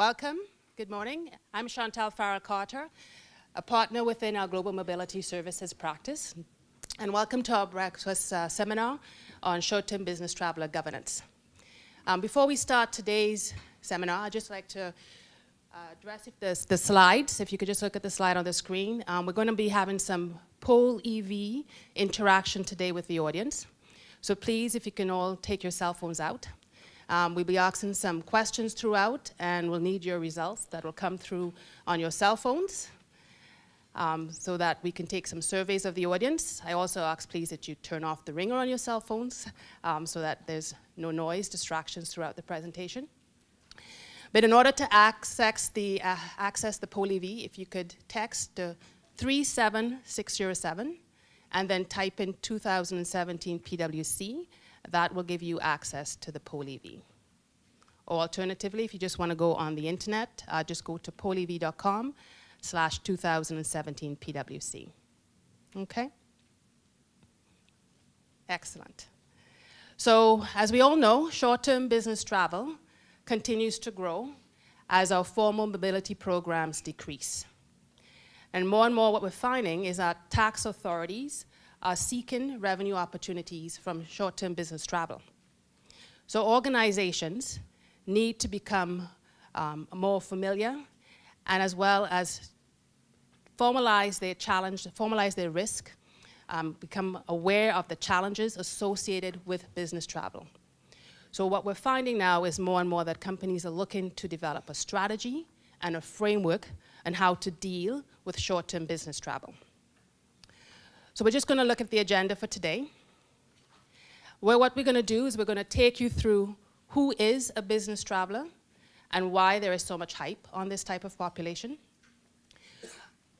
Welcome. Good morning. I'm Chantal Farrell-Carter, a partner within our Global Mobility Services practice. And welcome to our breakfast seminar on short-term business traveler governance. Before we start today's seminar, I'd just like to address the slides. If you could just look at the slide on the screen. We're going to be having some poll EV interaction today with the audience. So please, if you can all take your cell phones out. We'll be asking some questions throughout, and we'll need your results that will come through on your cell phones so that we can take some surveys of the audience. I also ask, please, that you turn off the ringer on your cell phones so that there's no noise, distractions throughout the presentation. But in order to access the poll EV, if you could text 37607 and then type in 2017 PwC, that will give you access to the poll EV. Or alternatively, if you just want to go on the internet, just go to pollev.com/2017 PwC. Okay? Excellent. So, as we all know, short-term business travel continues to grow as our formal mobility programs decrease. And more what we're finding is that tax authorities are seeking revenue opportunities from short-term business travel. So organizations need to become more familiar and as well as formalize their risk, become aware of the challenges associated with business travel. So what we're finding now is more and more that companies are looking to develop a strategy and a framework on how to deal with short-term business travel. So we're just going to look at the agenda for today. Well, what we're going to do is we're going to take you through who is a business traveler and why there is so much hype on this type of population.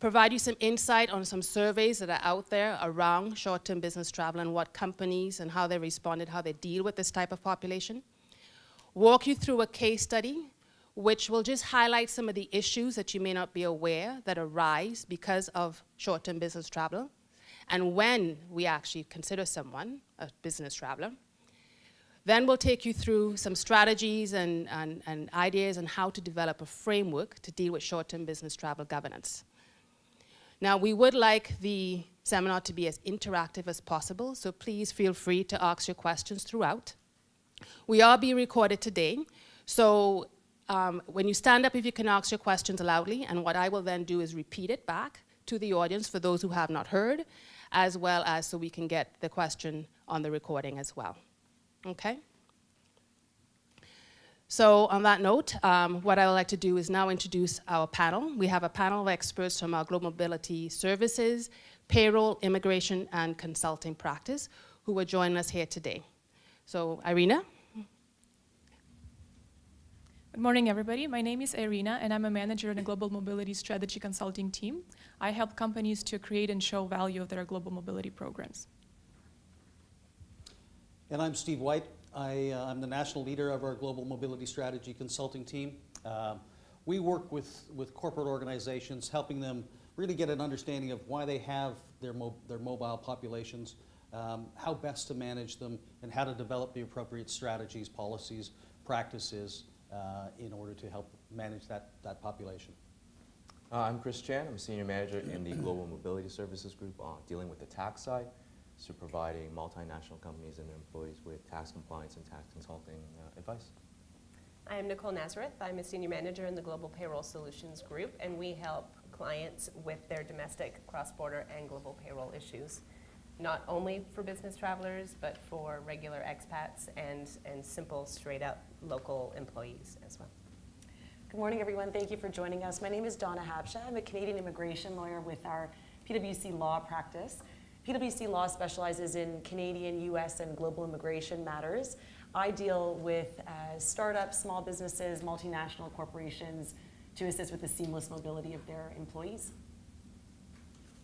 Provide you some insight on some surveys that are out there around short-term business travel and what companies and how they responded, how they deal with this type of population. Walk you through a case study which will just highlight some of the issues that you may not be aware that arise because of short-term business travel. And when we actually consider someone a business traveler. Then we'll take you through some strategies and ideas on how to develop a framework to deal with short-term business travel governance. Now, we would like the seminar to be as interactive as possible, so please feel free to ask your questions throughout. We are being recorded today, so when you stand up, if you can ask your questions loudly, and what I will then do is repeat it back to the audience for those who have not heard, as well as so we can get the question on the recording as well. Okay? So on that note, what I would like to do is now introduce our panel. We have a panel of experts from our Global Mobility Services, Payroll, Immigration, and Consulting practice who will join us here today. So Irina. Good morning, everybody. My name is Irina, and I'm a manager in the Global Mobility Strategy Consulting team. I help companies to create and show value of their global mobility programs. And I'm Steve White. I'm the national leader of our Global Mobility Strategy Consulting team. We work with corporate organizations, helping them really get an understanding of why they have their mobile populations, how best to manage them, and how to develop the appropriate strategies, policies, practices, in order to help manage that population. I'm Chris Chan. I'm a senior manager in the Global Mobility Services group, dealing with the tax side, so providing multinational companies and their employees with tax compliance and tax consulting advice. I am Nicole Nazareth. I'm a senior manager in the Global Payroll Solutions group, and we help clients with their domestic, cross-border, and global payroll issues, not only for business travelers, but for regular expats and simple, straight-up local employees as well. Good morning, everyone. Thank you for joining us. My name is Donna Habsha. I'm a Canadian immigration lawyer with our PwC Law practice. PwC Law specializes in Canadian, US, and global immigration matters. I deal with startups, small businesses, multinational corporations to assist with the seamless mobility of their employees.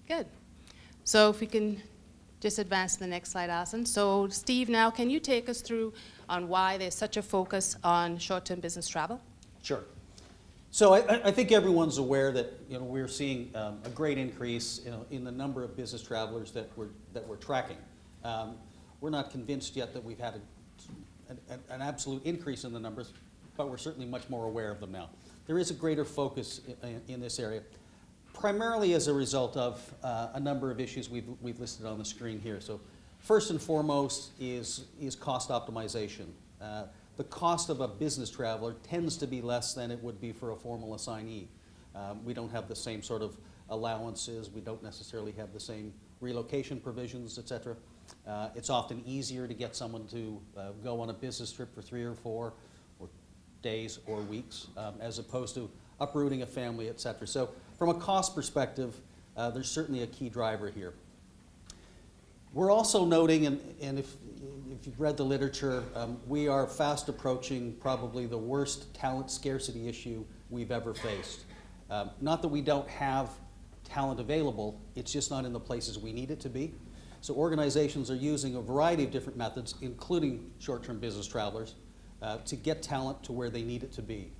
Good. So if we can just advance to the next slide, Alison. So Steve, now can you take us through on why there's such a focus on short-term business travel? Sure. So I think everyone's aware that we're seeing a great increase in the number of business travelers that we're tracking. We're not convinced yet that we've had an absolute increase in the numbers. but we're certainly much more aware of them now. There is a greater focus in this area, primarily as a result of a number of issues we've listed on the screen here. So first and foremost is cost optimization. The cost of a business traveler tends to be less than it would be for a formal assignee. We don't have the same sort of allowances, we don't necessarily have the same relocation provisions, et cetera. It's often easier to get someone to go on a business trip for 3 or 4 or days or weeks, as opposed to uprooting a family, et cetera. So from a cost perspective, there's certainly a key driver here. We're also noting, and if you've read the literature, we are fast approaching probably the worst talent scarcity issue we've ever faced. Not that we don't have talent available, it's just not in the places we need it to be. So organizations are using a variety of different methods, including short-term business travelers, to get talent to where they need it to be.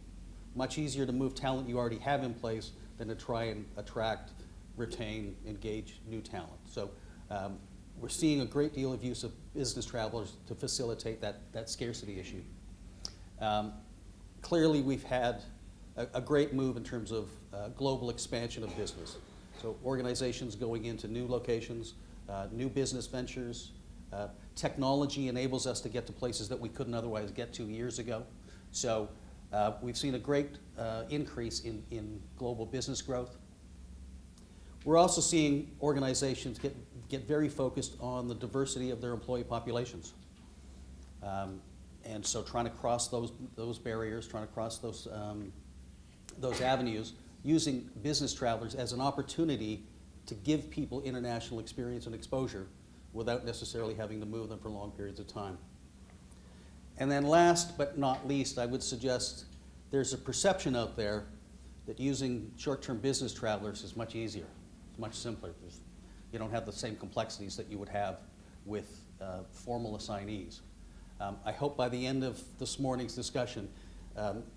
Much easier to move talent you already have in place than to try and attract, retain, engage new talent. So we're seeing a great deal of use of business travelers to facilitate that scarcity issue. Clearly, we've had a great move in terms of global expansion of business. So organizations going into new locations, new business ventures. Technology enables us to get to places that we couldn't otherwise get to years ago. So we've seen a great increase in global business growth. We're also seeing organizations get very focused on the diversity of their employee populations. And so trying to cross those barriers, trying to cross those avenues, using business travelers as an opportunity to give people international experience and exposure without necessarily having to move them for long periods of time. And then last but not least, I would suggest there's a perception out there that using short-term business travelers is much easier. It's much simpler. You don't have the same complexities that you would have with formal assignees. I hope by the end of this morning's discussion,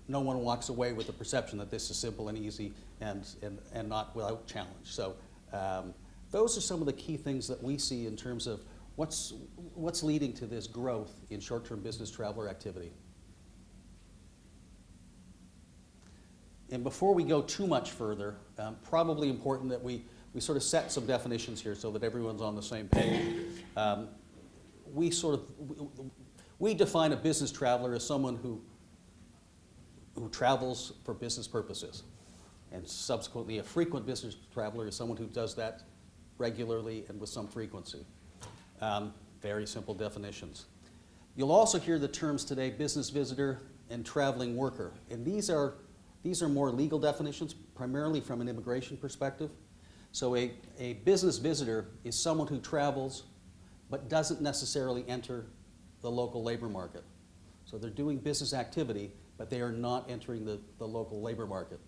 no one walks away with the perception that this is simple and easy and not without challenge. So those are some of the key things that we see in terms of what's leading to this growth in short-term business traveler activity. And before we go too much further, probably important that we sort of set some definitions here so that everyone's on the same page. We define a business traveler as someone who travels for business purposes. And subsequently, a frequent business traveler is someone who does that regularly and with some frequency. Very simple definitions. You'll also hear the terms today, business visitor and traveling worker. And these are more legal definitions, primarily from an immigration perspective. So a business visitor is someone who travels but doesn't necessarily enter the local labor market. So they're doing business activity, but they are not entering the local labor market.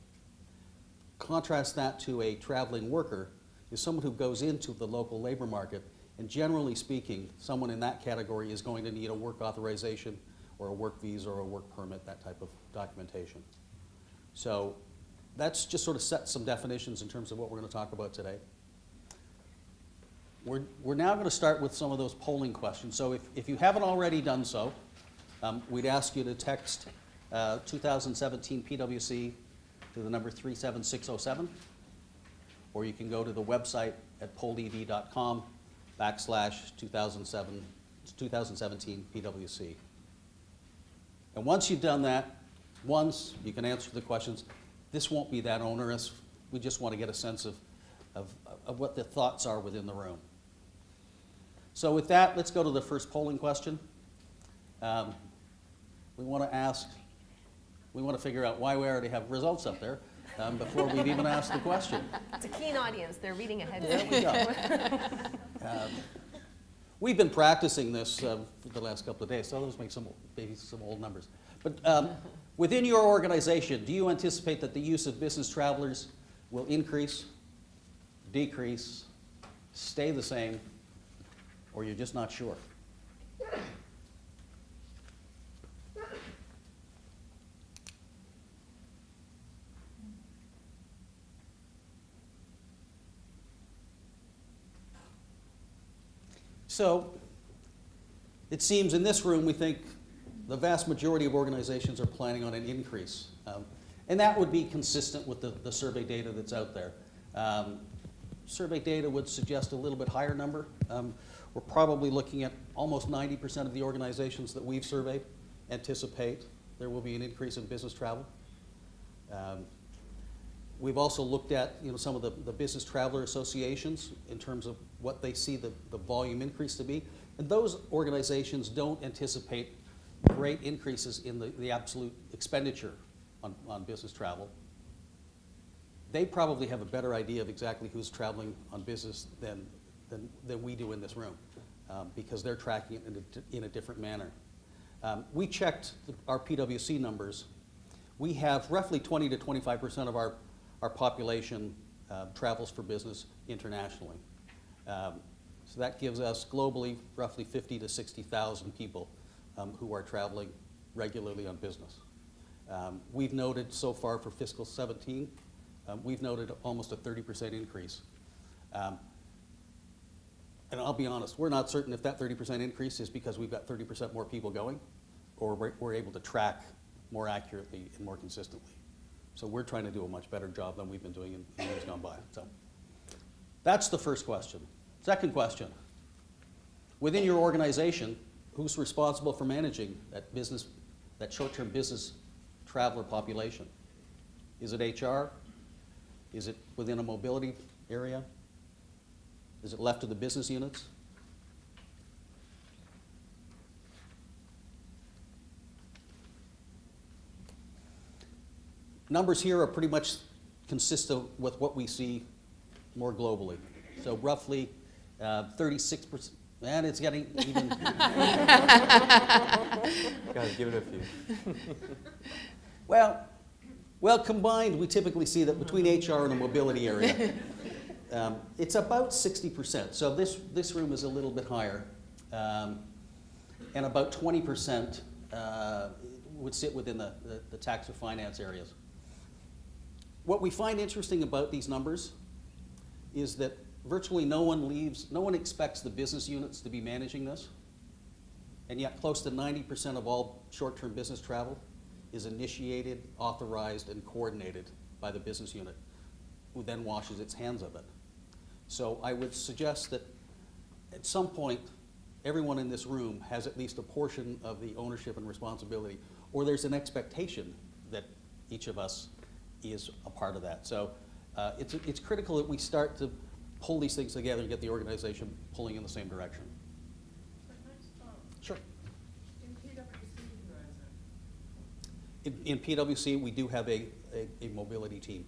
Contrast that to a traveling worker is someone who goes into the local labor market, and generally speaking, someone in that category is going to need a work authorization or a work visa or a work permit, that type of documentation. So that's just sort of set some definitions in terms of what we're going to talk about today. We're now going to start with some of those polling questions. So if you haven't already done so, we'd ask you to text 2017 PwC to the number 37607, or you can go to the website at pollev.com/2017 PwC. And once you've done that, you can answer the questions. This won't be that onerous. We just want to get a sense of what the thoughts are within the room. So with that, let's go to the first polling question. We want to figure out why we already have results up there before we've even asked the question. It's a keen audience. They're reading ahead. There we go. We've been practicing this for the last couple of days, so those make maybe some old numbers. But within your organization, do you anticipate that the use of business travelers will increase, decrease, stay the same, or you're just not sure? So it seems in this room we think the vast majority of organizations are planning on an increase. And that would be consistent with the survey data that's out there. Survey data would suggest a little bit higher number. We're probably looking at almost 90% of the organizations that we've surveyed anticipate there will be an increase in business travel. We've also looked at some of the business traveler associations in terms of what they see the volume increase to be. And those organizations don't anticipate great increases in the absolute expenditure on business travel. They probably have a better idea of exactly who's traveling on business than we do in this room, because they're tracking it in a different manner. We checked our PwC numbers. We have roughly 20 to 25% of our population travels for business internationally. So that gives us globally roughly 50 to 60,000 people who are traveling regularly on business. We've noted so far for fiscal 17, we've noted almost a 30% increase. And I'll be honest, we're not certain if that 30% increase is because we've got 30% more people going, or we're able to track more accurately and more consistently. So we're trying to do a much better job than we've been doing in years gone by. So that's the first question. Second question, within your organization, who's responsible for managing that short-term business traveler population? Is it HR? Is it within a mobility area? Is it left to the business units? Numbers here are pretty much consistent with what we see more globally. So roughly 36%, and it's getting even. Guys, give it a few. Well, combined, we typically see that between HR and the mobility area, it's about 60%. So this room is a little bit higher, and about 20% would sit within the tax or finance areas. What we find interesting about these numbers is that virtually no one expects the business units to be managing this, and yet close to 90% of all short-term business travel is initiated, authorized, and coordinated by the business unit, who then washes its hands of it. So I would suggest that at some point, everyone in this room has at least a portion of the ownership and responsibility, or there's an expectation that each of us is a part of that. So it's critical that we start to pull these things together and get the organization pulling in the same direction. Sure. In PwC, we do have a mobility team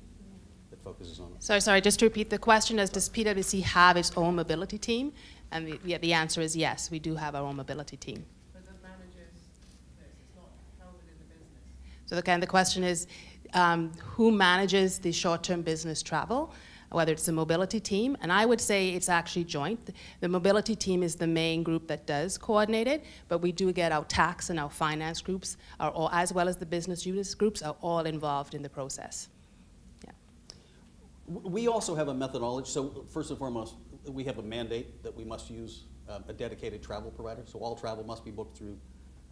that focuses on it. Sorry, just to repeat the question is, does PwC have its own mobility team? And the answer is yes, we do have our own mobility team. But that manages this, it's not held within the business. So the question is, who manages the short-term business travel, whether it's the mobility team, and I would say it's actually joint. The mobility team is the main group that does coordinate it, but we do get our tax and our finance groups, as well as the business units groups, are all involved in the process. Yeah. We also have a methodology. So first and foremost, we have a mandate that we must use a dedicated travel provider. So all travel must be booked through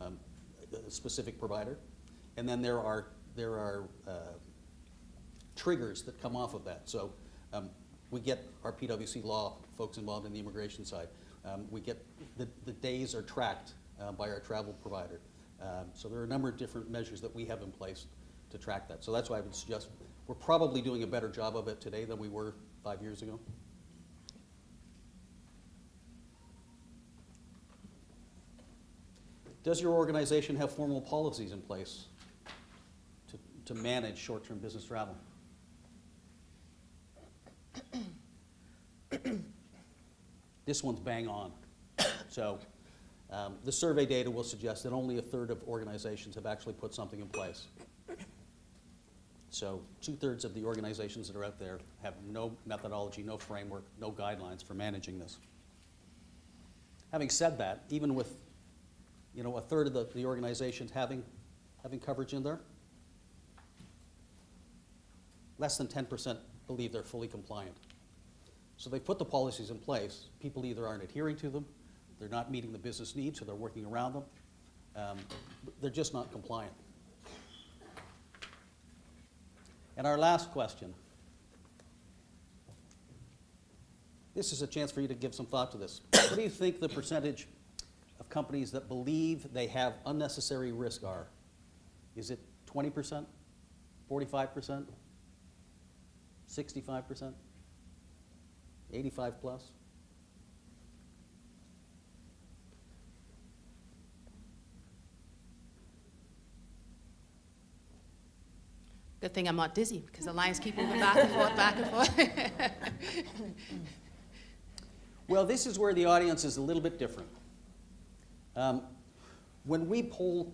a specific provider. And then there are triggers that come off of that. So we get our PwC law folks involved in the immigration side. We get the days are tracked by our travel provider. So there are a number of different measures that we have in place to track that. So that's why I would suggest we're probably doing a better job of it today than we were 5 years ago. Does your organization have formal policies in place to manage short-term business travel? This one's bang on. So the survey data will suggest that only 1/3 of organizations have actually put something in place. So 2/3 of the organizations that are out there have no methodology, no framework, no guidelines for managing this. Having said that, even with 1/3 of the organizations having coverage in there, less than 10% believe they're fully compliant. So they put the policies in place. People either aren't adhering to them, they're not meeting the business needs, so they're working around them, They're just not compliant. And our last question. This is a chance for you to give some thought to this. What do you think the percentage of companies that believe they have unnecessary risk are? Is it 20%, 45%, 65%, 85 plus? Good thing I'm not dizzy, because the lines keep moving back and forth, back and forth. Well, this is where the audience is a little bit different. When we poll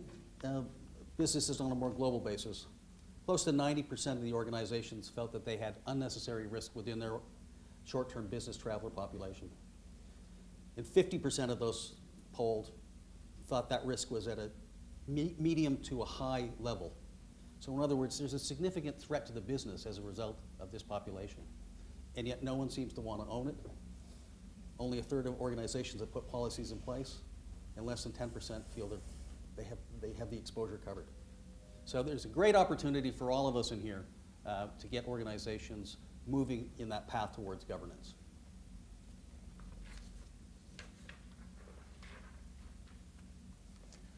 businesses on a more global basis, close to 90% of the organizations felt that they had unnecessary risk within their short-term business traveler population. And 50% of those polled thought that risk was at a medium to a high level. So in other words, there's a significant threat to the business as a result of this population. And yet no one seems to want to own it. Only a third of organizations have put policies in place, and less than 10% feel that they have the exposure covered. So there's a great opportunity for all of us in here to get organizations moving in that path towards governance.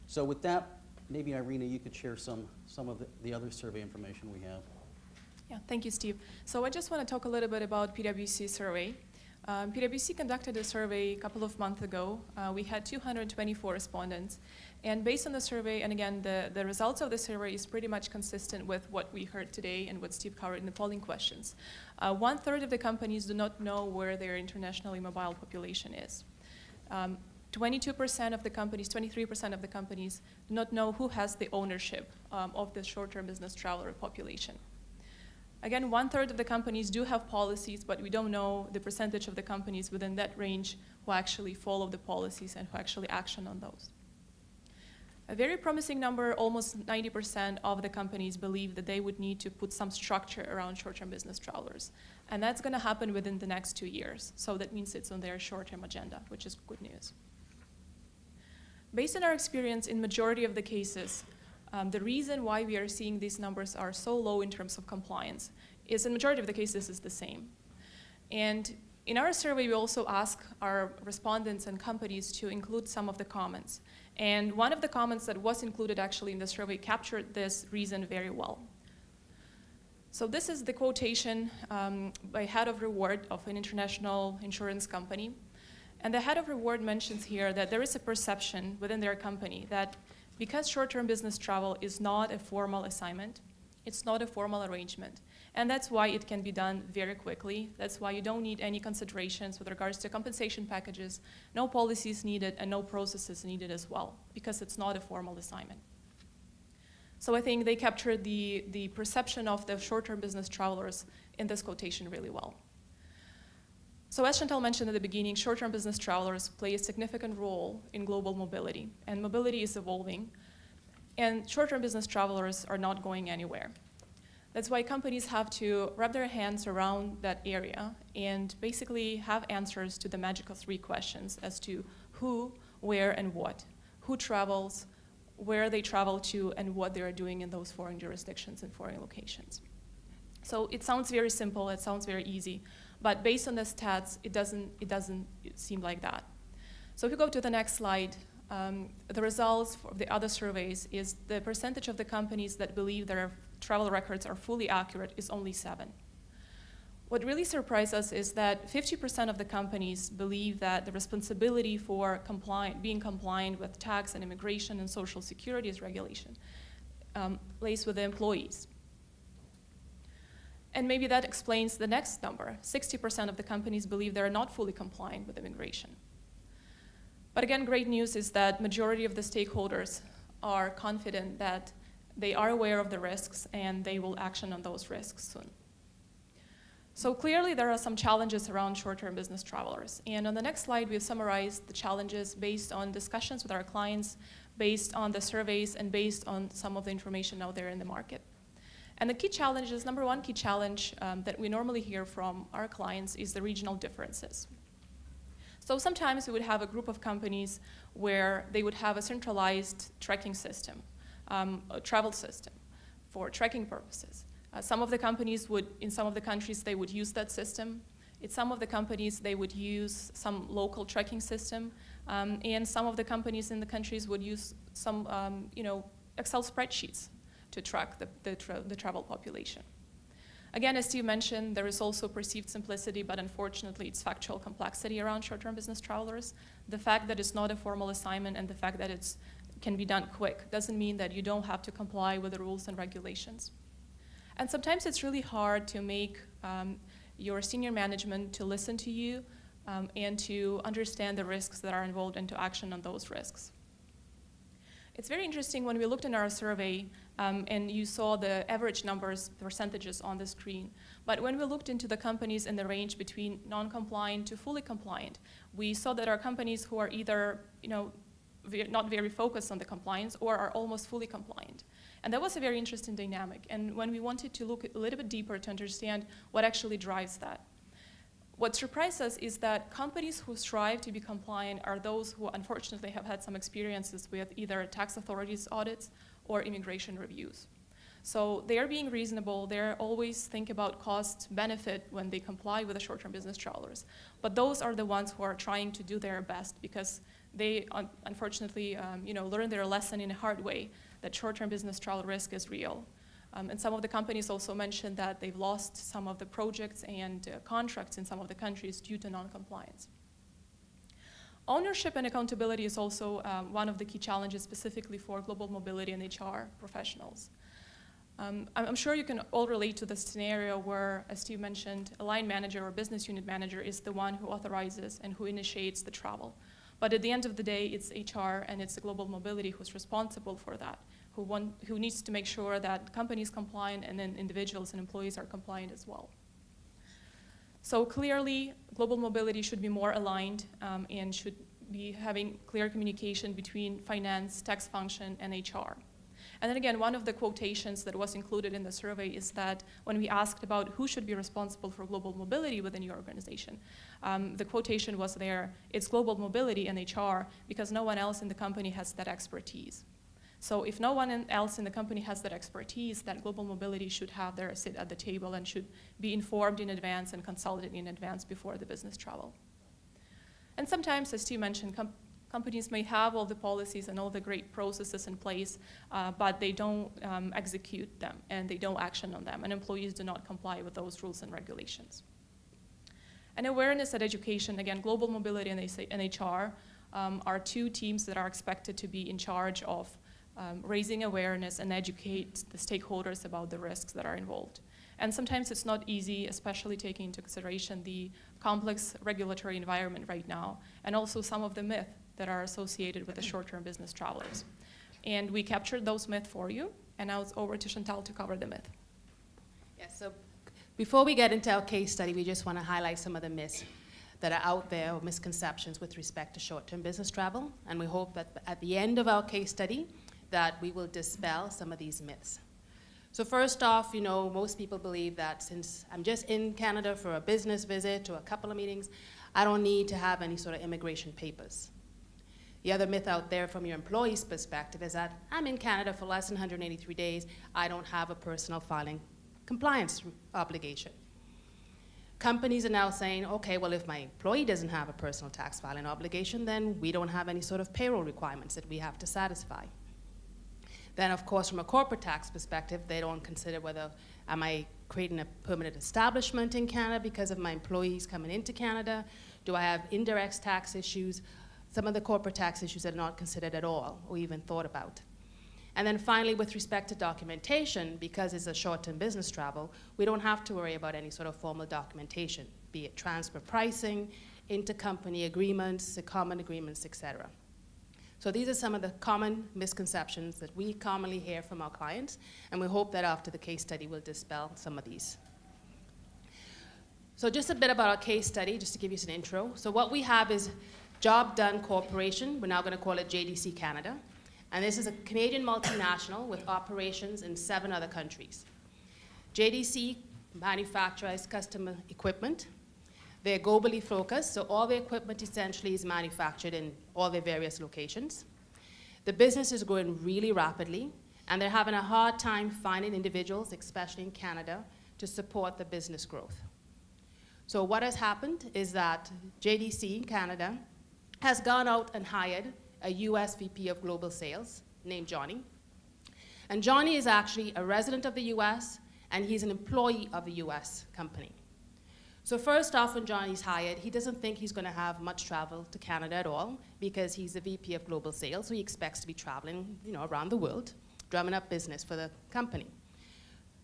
So with that, maybe Irina, you could share some of the other survey information we have. Yeah, thank you, Steve. So I just want to talk a little bit about PwC survey. PwC conducted a survey a couple of months ago. We had 224 respondents. And based on the survey, and again, the results of the survey is pretty much consistent with what we heard today and what Steve covered in the polling questions. 1/3 of the companies do not know where their internationally mobile population is. 22% of the companies, 23% of the companies do not know who has the ownership of the short-term business traveler population. Again, 1/3 of the companies do have policies, but we don't know the percentage of the companies within that range who actually follow the policies and who actually action on those. A very promising number, almost 90% of the companies believe that they would need to put some structure around short-term business travelers. And that's going to happen within the next 2 years. So that means it's on their short-term agenda, which is good news. Based on our experience in majority of the cases, the reason why we are seeing these numbers are so low in terms of compliance is in majority of the cases is the same. And in our survey, we also ask our respondents and companies to include some of the comments. And one of the comments that was included actually in the survey captured this reason very well. So this is the quotation by head of reward of an international insurance company. And the head of reward mentions here that there is a perception within their company that because short-term business travel is not a formal assignment, it's not a formal arrangement. And that's why it can be done very quickly. That's why you don't need any considerations with regards to compensation packages, no policies needed, and no processes needed as well, because it's not a formal assignment. So I think they captured the perception of the short-term business travelers in this quotation really well. So as Chantal mentioned at the beginning, short-term business travelers play a significant role in global mobility, and mobility is evolving, and short-term business travelers are not going anywhere. That's why companies have to wrap their hands around that area and basically have answers to the magical 3 questions as to who, where, and what. Who travels, where they travel to, and what they are doing in those foreign jurisdictions and foreign locations. So it sounds very simple, it sounds very easy, but based on the stats, it doesn't seem like that. So if you go to the next slide, the results for the other surveys is the percentage of the companies that believe their travel records are fully accurate is only 7%. What really surprised us is that 50% of the companies believe that the responsibility for being compliant with tax and immigration and social security regulation lays with the employees. And maybe that explains the next number. 60% of the companies believe they're not fully compliant with immigration. But again, great news is that majority of the stakeholders are confident that they are aware of the risks and they will action on those risks soon. So clearly there are some challenges around short-term business travelers. And on the next slide, we've summarized the challenges based on discussions with our clients, based on the surveys, and based on some of the information out there in the market. And the key challenges, number one key challenge that we normally hear from our clients is the regional differences. So sometimes we would have a group of companies where they would have a centralized tracking system, a travel system for tracking purposes. Some of the companies would, in some of the countries, they would use that system. In some of the companies, they would use some local tracking system. And some of the companies in the countries would use some Excel spreadsheets to track the travel population. Again, as Steve mentioned, there is also perceived simplicity, but unfortunately it's factual complexity around short-term business travelers. The fact that it's not a formal assignment and the fact that it can be done quick doesn't mean that you don't have to comply with the rules and regulations. And sometimes it's really hard to make your senior management to listen to you and to understand the risks that are involved and to action on those risks. It's very interesting when we looked in our survey and you saw the average numbers, percentages on the screen. But when we looked into the companies in the range between non-compliant to fully compliant, we saw that our companies who are either not very focused on the compliance or are almost fully compliant. And that was a very interesting dynamic. And when we wanted to look a little bit deeper to understand what actually drives that, what surprised us is that companies who strive to be compliant are those who unfortunately have had some experiences with either tax authorities audits or immigration reviews. So they're being reasonable, they're always think about cost benefit when they comply with the short-term business travelers. But those are the ones who are trying to do their best because they unfortunately learned their lesson in a hard way that short-term business travel risk is real. And some of the companies also mentioned that they've lost some of the projects and contracts in some of the countries due to non-compliance. Ownership and accountability is also one of the key challenges specifically for global mobility and HR professionals. I'm sure you can all relate to the scenario where, as Steve mentioned, a line manager or business unit manager is the one who authorizes and who initiates the travel. But at the end of the day, it's HR and it's the global mobility who's responsible for that, who needs to make sure that companies compliant and then individuals and employees are compliant as well. So clearly, global mobility should be more aligned and should be having clear communication between finance, tax function, and HR. And then again, one of the quotations that was included in the survey is that when we asked about who should be responsible for global mobility within your organization, the quotation was there, it's global mobility and HR because no one else in the company has that expertise. So if no one else in the company has that expertise, that global mobility should have their sit at the table and should be informed in advance and consulted in advance before the business travel. And sometimes, as Steve mentioned, companies may have all the policies and all the great processes in place, but they don't execute them and they don't action on them, and employees do not comply with those rules and regulations. And awareness and education, again, global mobility and HR are two teams that are expected to be in charge of raising awareness and educate the stakeholders about the risks that are involved. And sometimes it's not easy, especially taking into consideration the complex regulatory environment right now, and also some of the myths that are associated with the short-term business travelers. And we captured those myths for you, and now it's over to Chantal to cover the myth. Yes, so before we get into our case study, we just want to highlight some of the myths that are out there, or misconceptions with respect to short-term business travel. And we hope that at the end of our case study, that we will dispel some of these myths. So first off, most people believe that since I'm just in Canada for a business visit or a couple of meetings, I don't need to have any sort of immigration papers. The other myth out there from your employee's perspective is that I'm in Canada for less than 183 days, I don't have a personal filing compliance obligation. Companies are now saying, okay, well, if my employee doesn't have a personal tax filing obligation, then we don't have any sort of payroll requirements that we have to satisfy. Then, of course, from a corporate tax perspective, they don't consider whether am I creating a permanent establishment in Canada because of my employees coming into Canada? Do I have indirect tax issues? Some of the corporate tax issues are not considered at all or even thought about. And then finally, with respect to documentation, because it's a short-term business travel, we don't have to worry about any sort of formal documentation, be it transfer pricing, intercompany agreements, common agreements, etc. So these are some of the common misconceptions that we commonly hear from our clients, and we hope that after the case study we'll dispel some of these. So just a bit about our case study, just to give you an intro. So what we have is Job Done Corporation. We're now going to call it JDC Canada. And this is a Canadian multinational with operations in 7 other countries. JDC manufactures customer equipment. They're globally focused, so all their equipment essentially is manufactured in all their various locations. The business is growing really rapidly, and they're having a hard time finding individuals, especially in Canada, to support the business growth. So what has happened is that JDC in Canada has gone out and hired a US VP of Global Sales named Johnny. And Johnny is actually a resident of the US, and he's an employee of the US company. So first off, when Johnny's hired, he doesn't think he's going to have much travel to Canada at all because he's the VP of Global Sales, so he expects to be traveling, around the world, drumming up business for the company.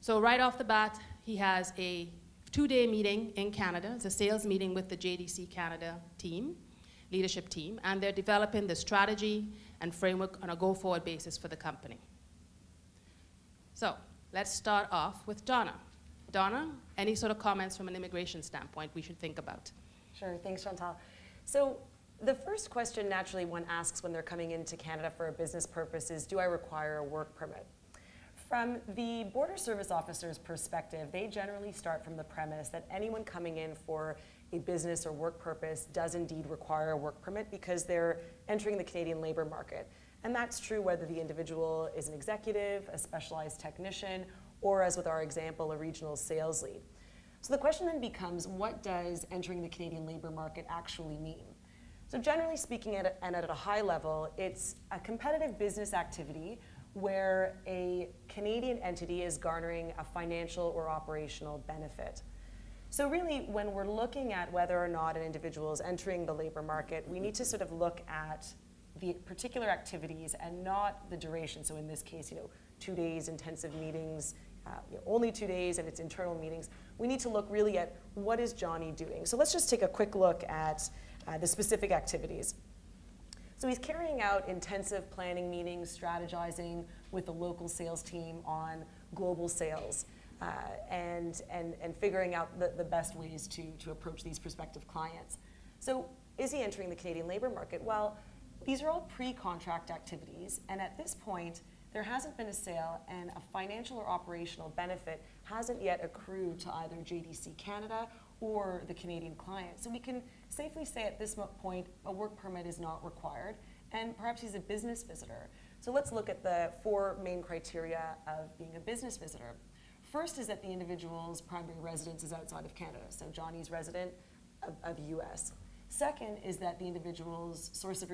So right off the bat, he has a 2-day meeting in Canada. It's a sales meeting with the JDC Canada team, leadership team, and they're developing the strategy and framework on a go-forward basis for the company. So let's start off with Donna. Donna, any sort of comments from an immigration standpoint we should think about? Sure, thanks, Chantal. So the first question naturally one asks when they're coming into Canada for a business purpose is, do I require a work permit? From the Border Service Officer's perspective, they generally start from the premise that anyone coming in for a business or work purpose does indeed require a work permit because they're entering the Canadian labor market. And that's true whether the individual is an executive, a specialized technician, or as with our example, a regional sales lead. So the question then becomes, what does entering the Canadian labor market actually mean? So generally speaking, and at a high level, it's a competitive business activity where a Canadian entity is garnering a financial or operational benefit. So really, when we're looking at whether or not an individual is entering the labor market, we need to sort of look at the particular activities and not the duration. So in this case, 2 days intensive meetings, only 2 days, and it's internal meetings. We need to look really at what is Johnny doing. So let's just take a quick look at the specific activities. So he's carrying out intensive planning meetings, strategizing with the local sales team on global sales, and figuring out the best ways to approach these prospective clients. So is he entering the Canadian labor market? Well, these are all pre-contract activities, and at this point, there hasn't been a sale, and a financial or operational benefit hasn't yet accrued to either JDC Canada or the Canadian client. So we can safely say at this point, a work permit is not required, and perhaps he's a business visitor. So let's look at the 4 main criteria of being a business visitor. First is that the individual's primary residence is outside of Canada, so Johnny's resident of US. Second is that the individual's source of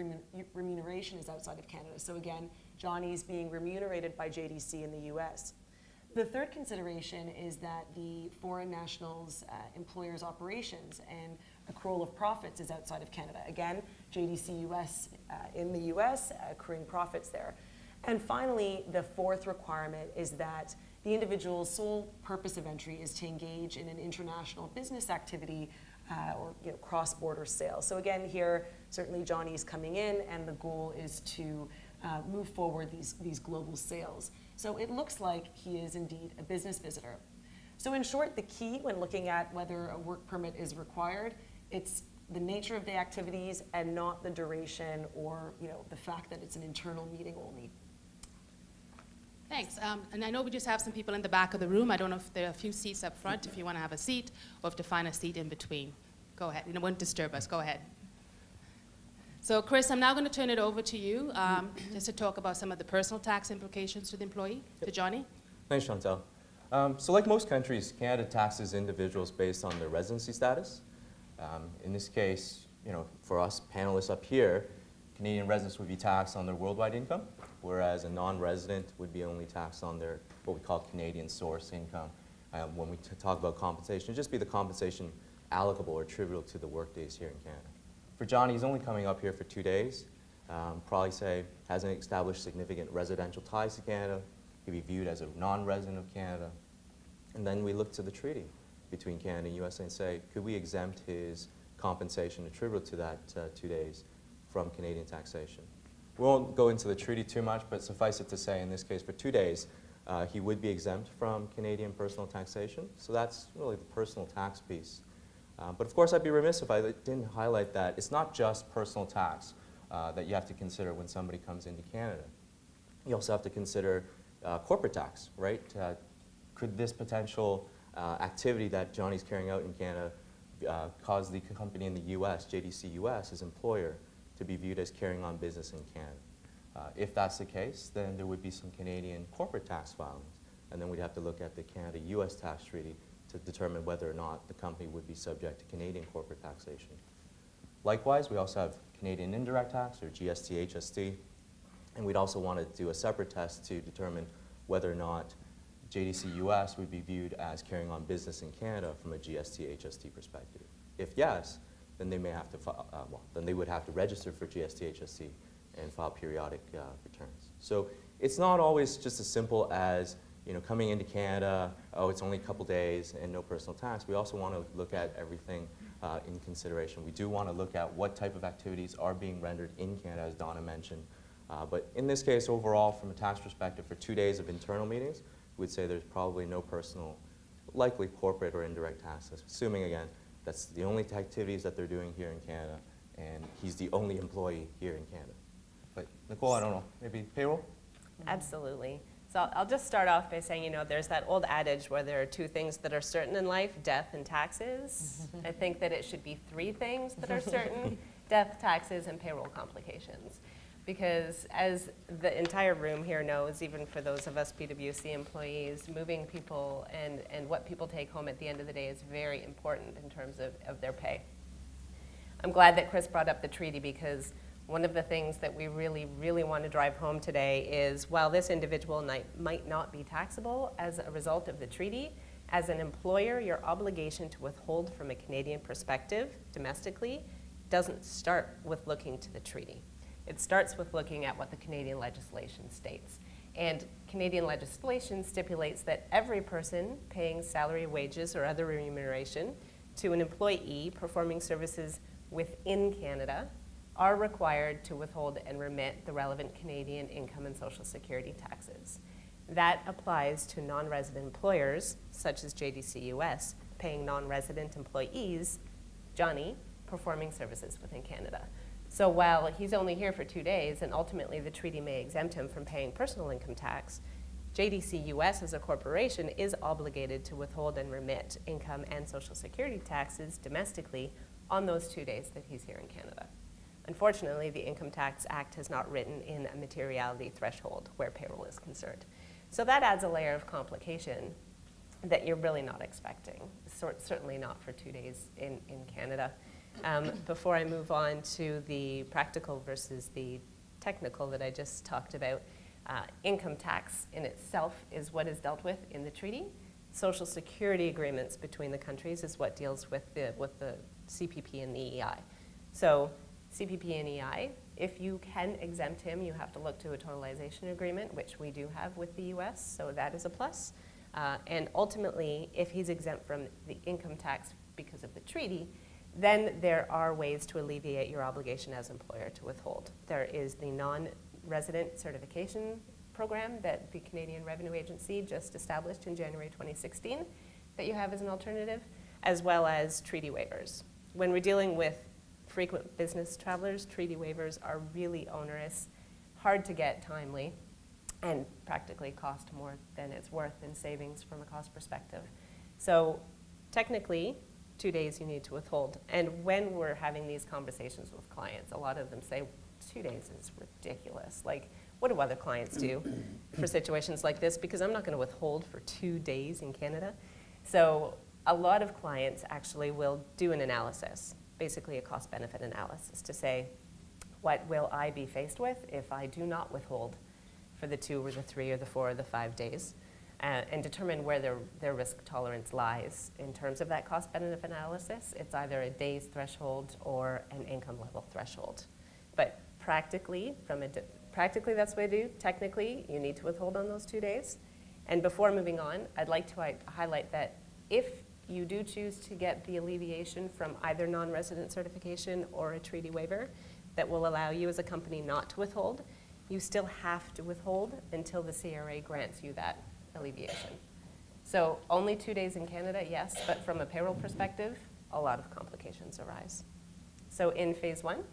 remuneration is outside of Canada. So again, Johnny's being remunerated by JDC in the US. The third consideration is that the foreign national's employer's operations and accrual of profits is outside of Canada. Again, JDC US in the US, accruing profits there. And finally, the fourth requirement is that the individual's sole purpose of entry is to engage in an international business activity or cross-border sales. So again, here, certainly Johnny's coming in, and the goal is to move forward these global sales. So it looks like he is indeed a business visitor. So in short, the key when looking at whether a work permit is required, it's the nature of the activities and not the duration or the fact that it's an internal meeting only. Thanks. And I know we just have some people in the back of the room. I don't know if there are a few seats up front, if you want to have a seat, or if to find a seat in between. Go ahead. It won't disturb us. Go ahead. So, Chris, I'm now going to turn it over to you just to talk about some of the personal tax implications to the employee, to Johnny. Thanks, Chantal. So like most countries, Canada taxes individuals based on their residency status. In this case, for us panelists up here, Canadian residents would be taxed on their worldwide income, whereas a non-resident would be only taxed on their what we call Canadian source income. When we talk about compensation, it'd just be the compensation allocable or attributable to the work days here in Canada. For Johnny, he's only coming up here for 2 days. Probably say hasn't established significant residential ties to Canada. He'd be viewed as a non-resident of Canada. And then we look to the treaty between Canada and USA and say, could we exempt his compensation attributable to that 2 days from Canadian taxation? We won't go into the treaty too much, but suffice it to say, in this case, for 2 days, he would be exempt from Canadian personal taxation. So that's really the personal tax piece. But of course, I'd be remiss if I didn't highlight that it's not just personal tax that you have to consider when somebody comes into Canada. You also have to consider corporate tax, right? Could this potential activity that Johnny's carrying out in Canada cause the company in the US, JDC US, as employer, to be viewed as carrying on business in Canada. If that's the case, then there would be some Canadian corporate tax filings, and then we'd have to look at the Canada-US tax treaty to determine whether or not the company would be subject to Canadian corporate taxation. Likewise, we also have Canadian indirect tax, or GST, HST, and we'd also want to do a separate test to determine whether or not JDC US would be viewed as carrying on business in Canada from a GST, HST perspective. If yes, then they may have to then they would have to register for GST, HST and file periodic returns. So it's not always just as simple as coming into Canada, oh, it's only a couple days and no personal tax. We also want to look at everything in consideration. We do want to look at what type of activities are being rendered in Canada, as Donna mentioned. But in this case, overall, from a tax perspective, for 2 days of internal meetings, we'd say there's probably no personal, likely corporate or indirect taxes, assuming, again, that's the only activities that they're doing here in Canada, and he's the only employee here in Canada. But Nicole, I don't know, maybe payroll? Absolutely. So I'll just start off by saying, there's that old adage where there are 2 things that are certain in life, death and taxes. I think that it should be 3 things that are certain, death, taxes, and payroll complications. Because as the entire room here knows, even for those of us PwC employees, moving people and what people take home at the end of the day is very important in terms of their pay. I'm glad that Chris brought up the treaty, because one of the things that we really, really want to drive home today is, while this individual might not be taxable as a result of the treaty, as an employer, your obligation to withhold from a Canadian perspective domestically doesn't start with looking to the treaty. It starts with looking at what the Canadian legislation states. And Canadian legislation stipulates that every person paying salary, wages, or other remuneration to an employee performing services within Canada are required to withhold and remit the relevant Canadian income and social security taxes. That applies to non-resident employers, such as JDC US, paying non-resident employees, Johnny, performing services within Canada. So while he's only here for 2 days, and ultimately the treaty may exempt him from paying personal income tax, JDC US as a corporation is obligated to withhold and remit income and social security taxes domestically on those 2 days that he's here in Canada. Unfortunately, the Income Tax Act has not written in a materiality threshold where payroll is concerned. So that adds a layer of complication that you're really not expecting, certainly not for 2 days in Canada. Before I move on to the practical versus the technical that I just talked about, income tax in itself is what is dealt with in the treaty. Social security agreements between the countries is what deals with the CPP and the EI. So CPP and EI, if you can exempt him, you have to look to a totalization agreement, which we do have with the US, so that is a plus. And ultimately, if he's exempt from the income tax because of the treaty, then there are ways to alleviate your obligation as employer to withhold. There is the non-resident certification program that the Canadian Revenue Agency just established in January 2016 that you have as an alternative, as well as treaty waivers. When we're dealing with frequent business travelers, treaty waivers are really onerous, hard to get timely, and practically cost more than it's worth in savings from a cost perspective. So technically, 2 days you need to withhold. And when we're having these conversations with clients, a lot of them say 2 days is ridiculous. Like, what do other clients do for situations like this? Because I'm not going to withhold for 2 days in Canada. So a lot of clients actually will do an analysis, basically a cost-benefit analysis, to say, what will I be faced with if I do not withhold for the 2 or the 3 or the 4 or the 5 days? And determine where their risk tolerance lies in terms of that cost-benefit analysis. It's either a day's threshold or an income level threshold. But practically, practically that's what I do. Technically, you need to withhold on those 2 days. And before moving on, I'd like to highlight that if you do choose to get the alleviation from either non-resident certification or a treaty waiver that will allow you as a company not to withhold, you still have to withhold until the CRA grants you that alleviation. So only 2 days in Canada, yes, but from a payroll perspective, a lot of complications arise. So in phase 1,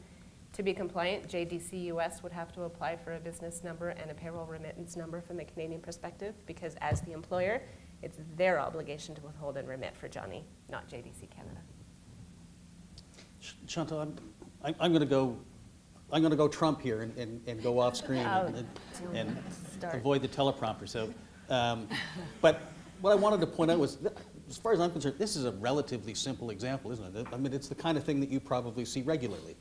to be compliant, JDC US would have to apply for a business number and a payroll remittance number from a Canadian perspective, because as the employer, it's their obligation to withhold and remit for Johnny, not JDC Canada. Chantal, I'm going to go. I'm going to go Trump here and go off screen and avoid the teleprompter. So, but what I wanted to point out was, as far as I'm concerned, this is a relatively simple example, isn't it? I mean, it's the kind of thing that you probably see regularly,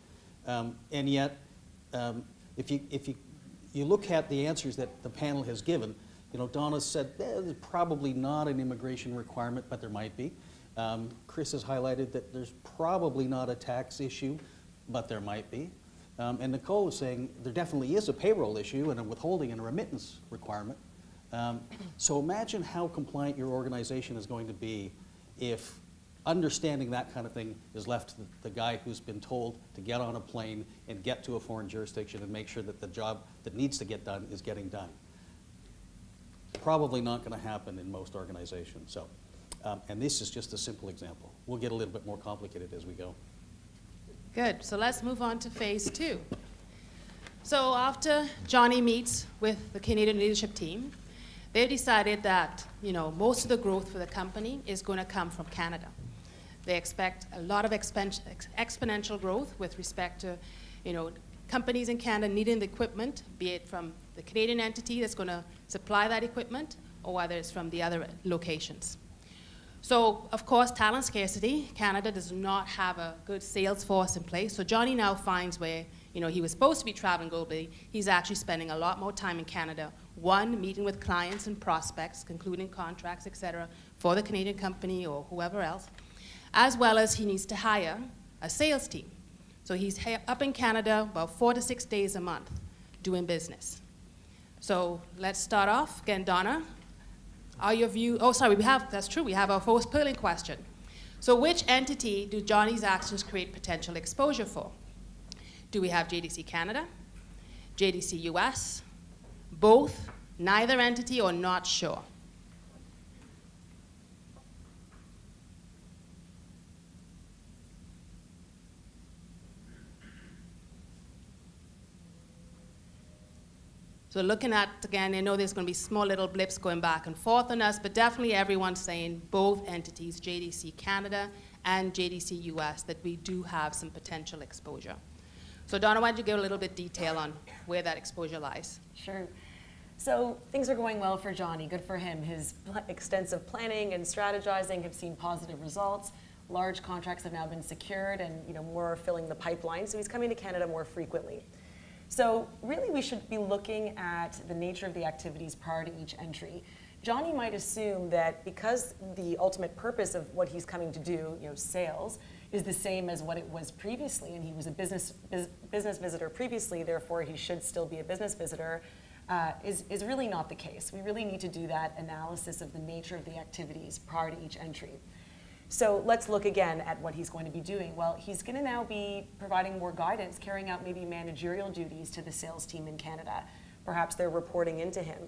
and yet, if you look at the answers that the panel has given, you know, Donna said there's probably not an immigration requirement, but there might be. Chris has highlighted that there's probably not a tax issue, but there might be. And Nicole is saying there definitely is a payroll issue and a withholding and a remittance requirement. So imagine how compliant your organization is going to be if understanding that kind of thing is left to the guy who's been told to get on a plane and get to a foreign jurisdiction and make sure that the job that needs to get done is getting done. Probably not going to happen in most organizations. So, and this is just a simple example. We'll get a little bit more complicated as we go. Good. So let's move on to phase 2. So after Johnny meets with the Canadian leadership team, they've decided that, you know, most of the growth for the company is going to come from Canada. They expect a lot of exponential growth with respect to, you know, companies in Canada needing the equipment, be it from the Canadian entity that's going to supply that equipment, or whether it's from the other locations. So, of course, talent scarcity. Canada does not have a good sales force in place. So Johnny now finds where, you know, he was supposed to be traveling globally. He's actually spending a lot more time in Canada. One, meeting with clients and prospects, concluding contracts, et cetera, for the Canadian company or whoever else, as well as he needs to hire a sales team. So he's up in Canada about 4 to 6 days a month doing business. So let's start off. Again, Donna, are your view, oh, sorry, that's true, we have our first polling question. So which entity do Johnny's actions create potential exposure for? Do we have JDC Canada, JDC US, both, neither entity, or not sure? So looking at, again, I know there's going to be small little blips going back and forth on us, but definitely everyone's saying both entities, JDC Canada and JDC US, that we do have some potential exposure. So Donna, why don't you give a little bit detail on where that exposure lies? Sure. So things are going well for Johnny. Good for him. His extensive planning and strategizing have seen positive results. Large contracts have now been secured, and more are filling the pipeline. So he's coming to Canada more frequently. So really we should be looking at the nature of the activities prior to each entry. Johnny might assume that because the ultimate purpose of what he's coming to do, sales, is the same as what it was previously, and he was a business visitor previously, therefore he should still be a business visitor, is really not the case. We really need to do that analysis of the nature of the activities prior to each entry. So let's look again at what he's going to be doing. Well, he's going to now be providing more guidance, carrying out maybe managerial duties to the sales team in Canada. Perhaps they're reporting into him.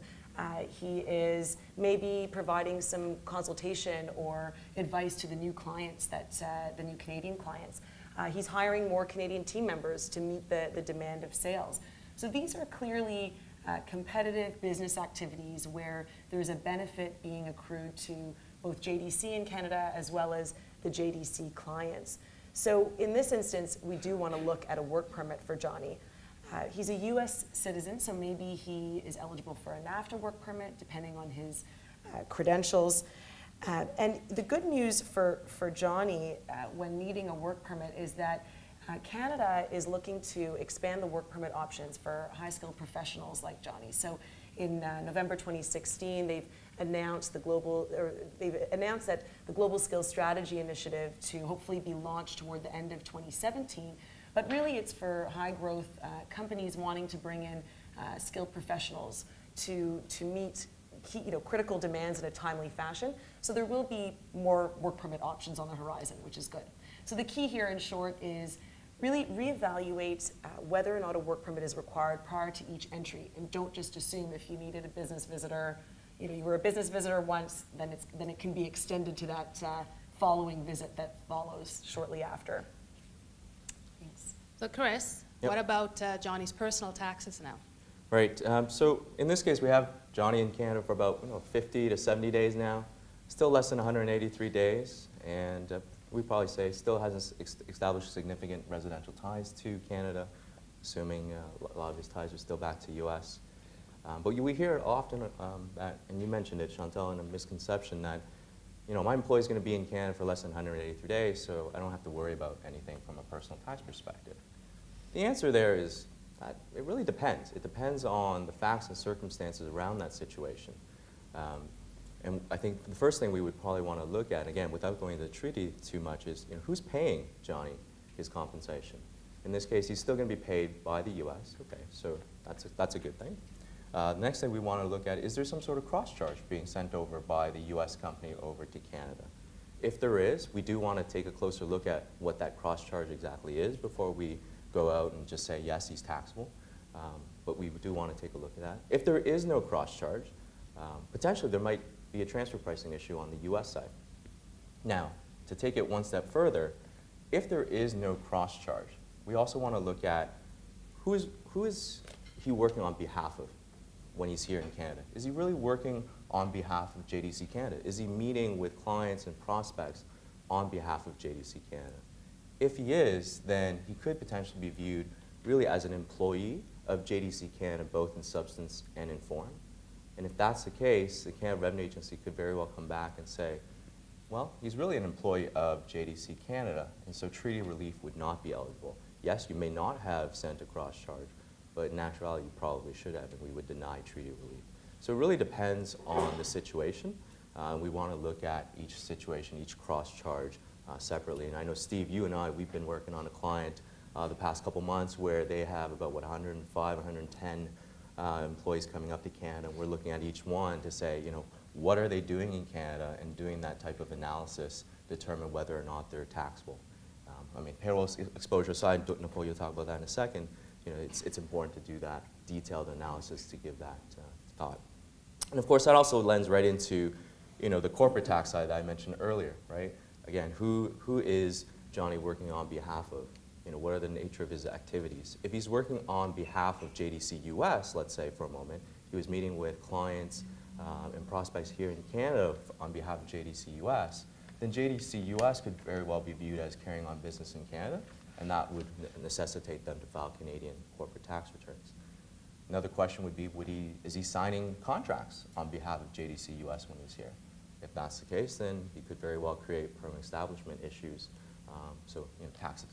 He is maybe providing some consultation or advice to the new clients, the new Canadian clients. He's hiring more Canadian team members to meet the demand of sales. So these are clearly competitive business activities where there's a benefit being accrued to both JDC in Canada as well as the JDC clients. So in this instance, we do want to look at a work permit for Johnny. He's a US citizen, so maybe he is eligible for a NAFTA work permit, depending on his credentials. And the good news for Johnny when needing a work permit is that Canada is looking to expand the work permit options for high-skilled professionals like Johnny. So in November 2016, they've announced that the Global Skills Strategy Initiative to hopefully be launched toward the end of 2017. But really, it's for high-growth companies wanting to bring in skilled professionals to meet critical demands in a timely fashion. So there will be more work permit options on the horizon, which is good. So the key here, in short, is really reevaluate whether or not a work permit is required prior to each entry, and don't just assume if you needed a business visitor, you were a business visitor once, then it can be extended to that following visit that follows shortly after. Thanks. So Chris, Yep. What about Johnny's personal taxes now? Right. So in this case, we have Johnny in Canada for about 50 to 70 days now. Still less than 183 days, and we'd probably say still hasn't established significant residential ties to Canada, assuming a lot of his ties are still back to U.S. But we hear it often that, and you mentioned it, Chantal, in a misconception that, my employee is going to be in Canada for less than 183 days, so I don't have to worry about anything from a personal tax perspective. The answer there is that it really depends. It depends on the facts and circumstances around that situation. And I think the first thing we would probably want to look at, again, without going into the treaty too much, is who's paying Johnny his compensation. In this case, he's still going to be paid by the U.S. Okay, so that's a good thing. The next thing we want to look at is there some sort of cross-charge being sent over by the U.S. company over to Canada. If there is, we do want to take a closer look at what that cross-charge exactly is before we go out and just say, yes, he's taxable. But we do want to take a look at that. If there is no cross-charge, potentially there might be a transfer pricing issue on the U.S. side. Now, to take it one step further, if there is no cross-charge, we also want to look at who is he working on behalf of when he's here in Canada? Is he really working on behalf of JDC Canada? Is he meeting with clients and prospects on behalf of JDC Canada? If he is, then he could potentially be viewed really as an employee of JDC Canada, both in substance and in form. And if that's the case, the Canada Revenue Agency could very well come back and say, well, he's really an employee of JDC Canada, and so treaty relief would not be eligible. Yes, you may not have sent a cross-charge, but in actuality, you probably should have, and we would deny treaty relief. So it really depends on the situation. We want to look at each situation, each cross-charge separately. And I know, Steve, you and I, we've been working on a client the past couple months where they have about, 105, 110 employees coming up to Canada. And we're looking at each one to say, what are they doing in Canada, and doing that type of analysis determine whether or not they're taxable. Payroll exposure aside, Nicole, you'll talk about that in a second. It's important to do that detailed analysis to give that thought. And of course, that also lends right into, the corporate tax side that I mentioned earlier, right? Again, who is Johnny working on behalf of? What are the nature of his activities? If he's working on behalf of JDC US, let's say for a moment, he was meeting with clients and prospects here in Canada on behalf of JDC US, then JDC US could very well be viewed as carrying on business in Canada, and that would necessitate them to file Canadian corporate tax returns. Another question would be, is he signing contracts on behalf of JDC US when he's here? If that's the case, then he could very well create permanent establishment issues,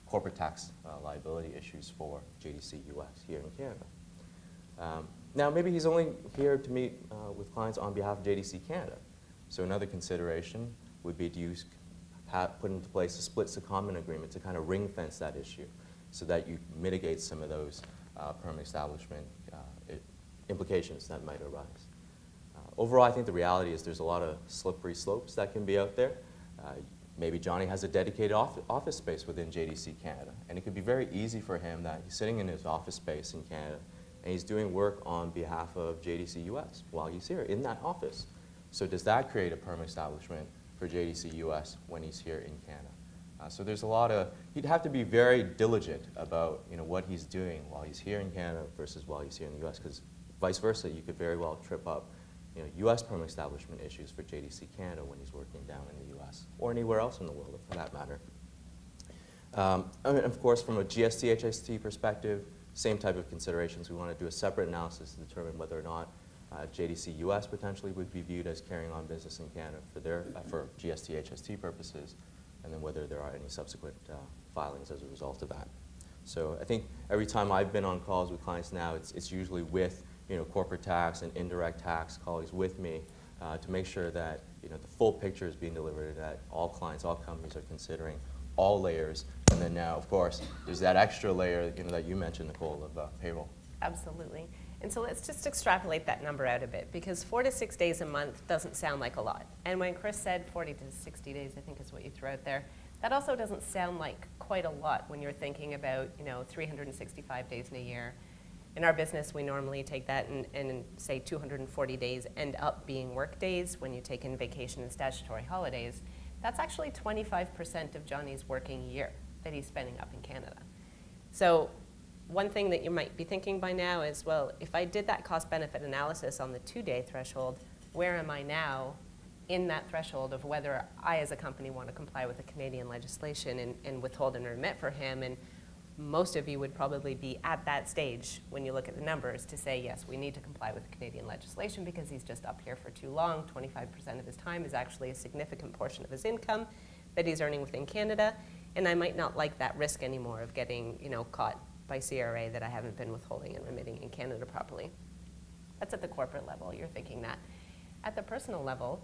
corporate tax liability issues for JDC US here in Canada. Now, maybe he's only here to meet with clients on behalf of JDC Canada. So another consideration would be to put into place a split secondment agreement to kind of ring fence that issue so that you mitigate some of those permanent establishment implications that might arise. Overall, I think the reality is there's a lot of slippery slopes that can be out there. Maybe Johnny has a dedicated office space within JDC Canada, and it could be very easy for him that he's sitting in his office space in Canada and he's doing work on behalf of JDC US while he's here in that office. So does that create a permanent establishment for JDC US when he's here in Canada? So there's a lot of, he'd have to be very diligent about what he's doing while he's here in Canada versus while he's here in the US, because vice versa, you could very well trip up US permanent establishment issues for JDC Canada when he's working down in the US or anywhere else in the world for that matter. And of course, from a GST-HST perspective, same type of considerations. We want to do a separate analysis to determine whether or not JDC US potentially would be viewed as carrying on business in Canada for GST-HST purposes, and then whether there are any subsequent filings as a result of that. So I think every time I've been on calls with clients now, it's usually with corporate tax and indirect tax colleagues with me to make sure that the full picture is being delivered, that all clients, all companies are considering all layers. And then now, of course, there's that extra layer that you mentioned, Nicole, of payroll. Absolutely. And so let's just extrapolate that number out a bit, because 4 to 6 days a month doesn't sound like a lot. And when Chris said 40 to 60 days, I think is what you threw out there, that also doesn't sound like quite a lot when you're thinking about 365 days in a year. In our business, we normally take that and say 240 days end up being work days when you take in vacation and statutory holidays. That's actually 25% of Johnny's working year that he's spending up in Canada. So one thing that you might be thinking by now is, well, if I did that cost-benefit analysis on the 2-day threshold, where am I now in that threshold of whether I as a company want to comply with the Canadian legislation and withhold and remit for him. And most of you would probably be at that stage when you look at the numbers to say, yes, we need to comply with the Canadian legislation because he's just up here for too long. 25% of his time is actually a significant portion of his income that he's earning within Canada. And I might not like that risk anymore of getting, caught by CRA that I haven't been withholding and remitting in Canada properly. That's at the corporate level, you're thinking that. At the personal level,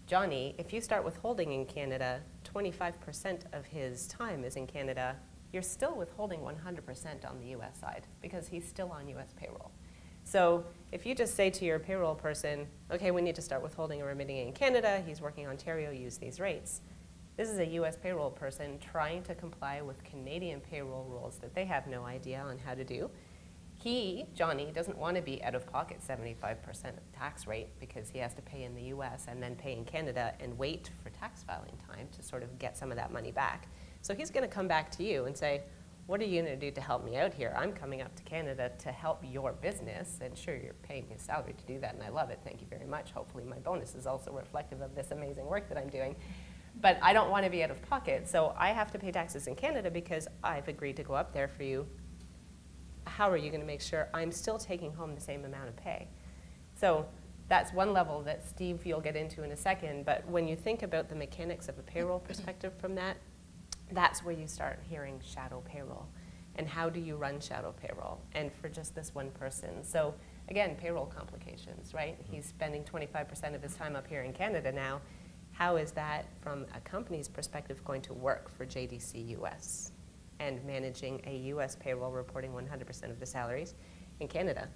Johnny, if you start withholding in Canada, 25% of his time is in Canada, you're still withholding 100% on the US side because he's still on US payroll. So if you just say to your payroll person, okay, we need to start withholding and remitting in Canada, he's working in Ontario, use these rates. This is a US payroll person trying to comply with Canadian payroll rules that they have no idea on how to do. Johnny, doesn't want to be out of pocket 75% of the tax rate because he has to pay in the US and then pay in Canada and wait for tax filing time to sort of get some of that money back. So he's going to come back to you and say, what are you going to do to help me out here? I'm coming up to Canada to help your business, and sure, you're paying me a salary to do that, and I love it. Thank you very much. Hopefully my bonus is also reflective of this amazing work that I'm doing. But I don't want to be out of pocket, so I have to pay taxes in Canada because I've agreed to go up there for you. How are you going to make sure I'm still taking home the same amount of pay? So that's one level that, Steve, you'll get into in a second, but when you think about the mechanics of a payroll perspective from that, that's where you start hearing shadow payroll. And how do you run shadow payroll? And for just this one person. So again, payroll complications, right? He's spending 25% of his time up here in Canada now. How is that, from a company's perspective, going to work for JDC US and managing a US payroll reporting 100% of the salaries in Canada?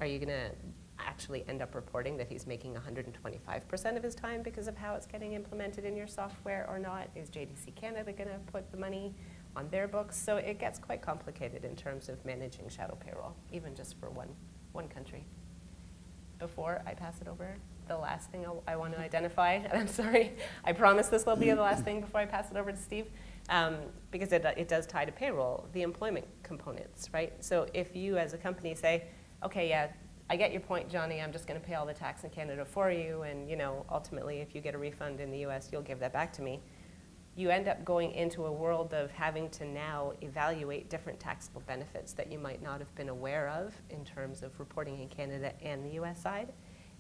Are you going to actually end up reporting that he's making 125% of his time because of how it's getting implemented in your software or not? Is JDC Canada going to put the money on their books? So it gets quite complicated in terms of managing shadow payroll, even just for one country. Before I pass it over, the last thing I want to identify, and I'm sorry, I promise this will be the last thing before I pass it over to Steve, because it does tie to payroll, the employment components, right? So if you as a company say, okay, yeah, I get your point, Johnny, I'm just going to pay all the tax in Canada for you, and ultimately if you get a refund in the US, you'll give that back to me. You end up going into a world of having to now evaluate different taxable benefits that you might not have been aware of in terms of reporting in Canada and the US side.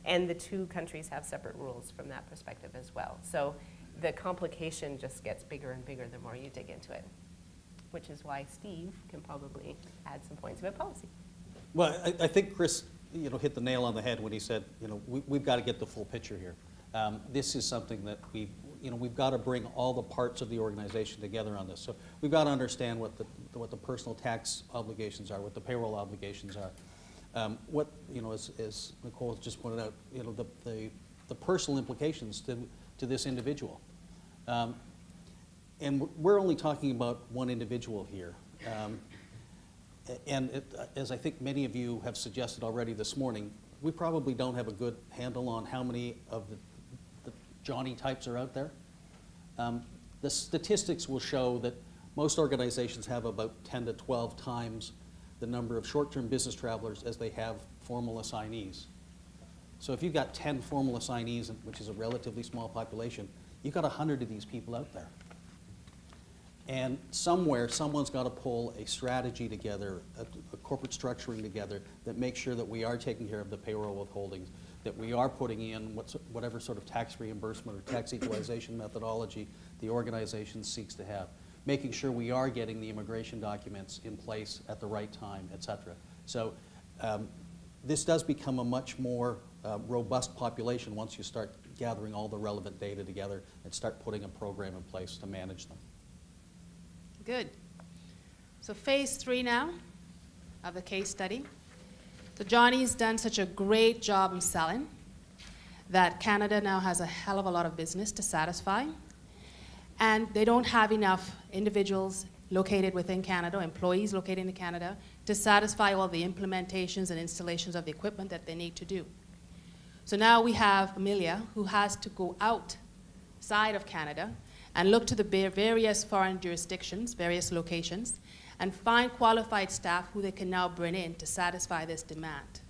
And the two countries have separate rules from that perspective as well. So the complication just gets bigger and bigger the more you dig into it, which is why Steve can probably add some points about policy. Well, I think Chris hit the nail on the head when he said, we've got to get the full picture here. This is something that we've got to bring all the parts of the organization together on this. So we've got to understand what the personal tax obligations are, what the payroll obligations are. As Nicole just pointed out, the personal implications to this individual. And we're only talking about one individual here. As I think many of you have suggested already this morning, we probably don't have a good handle on how many of the Johnny types are out there. The statistics will show that most organizations have about 10 to 12 times the number of short-term business travelers as they have formal assignees. So if you've got 10 formal assignees, which is a relatively small population, you've got 100 of these people out there. And somewhere, someone's got to pull a strategy together, a corporate structuring together that makes sure that we are taking care of the payroll withholdings, that we are putting in whatever sort of tax reimbursement or tax equalization methodology the organization seeks to have, making sure we are getting the immigration documents in place at the right time, et cetera. So this does become a much more robust population once you start gathering all the relevant data together and start putting a program in place to manage them. Good. So phase 3 now of the case study. So Johnny's done such a great job in selling that Canada now has a hell of a lot of business to satisfy. And they don't have enough individuals located within Canada, employees located in Canada, to satisfy all the implementations and installations of the equipment that they need to do. So now we have Amelia, who has to go outside of Canada and look to the various foreign jurisdictions, various locations, and find qualified staff who they can now bring in to satisfy this demand.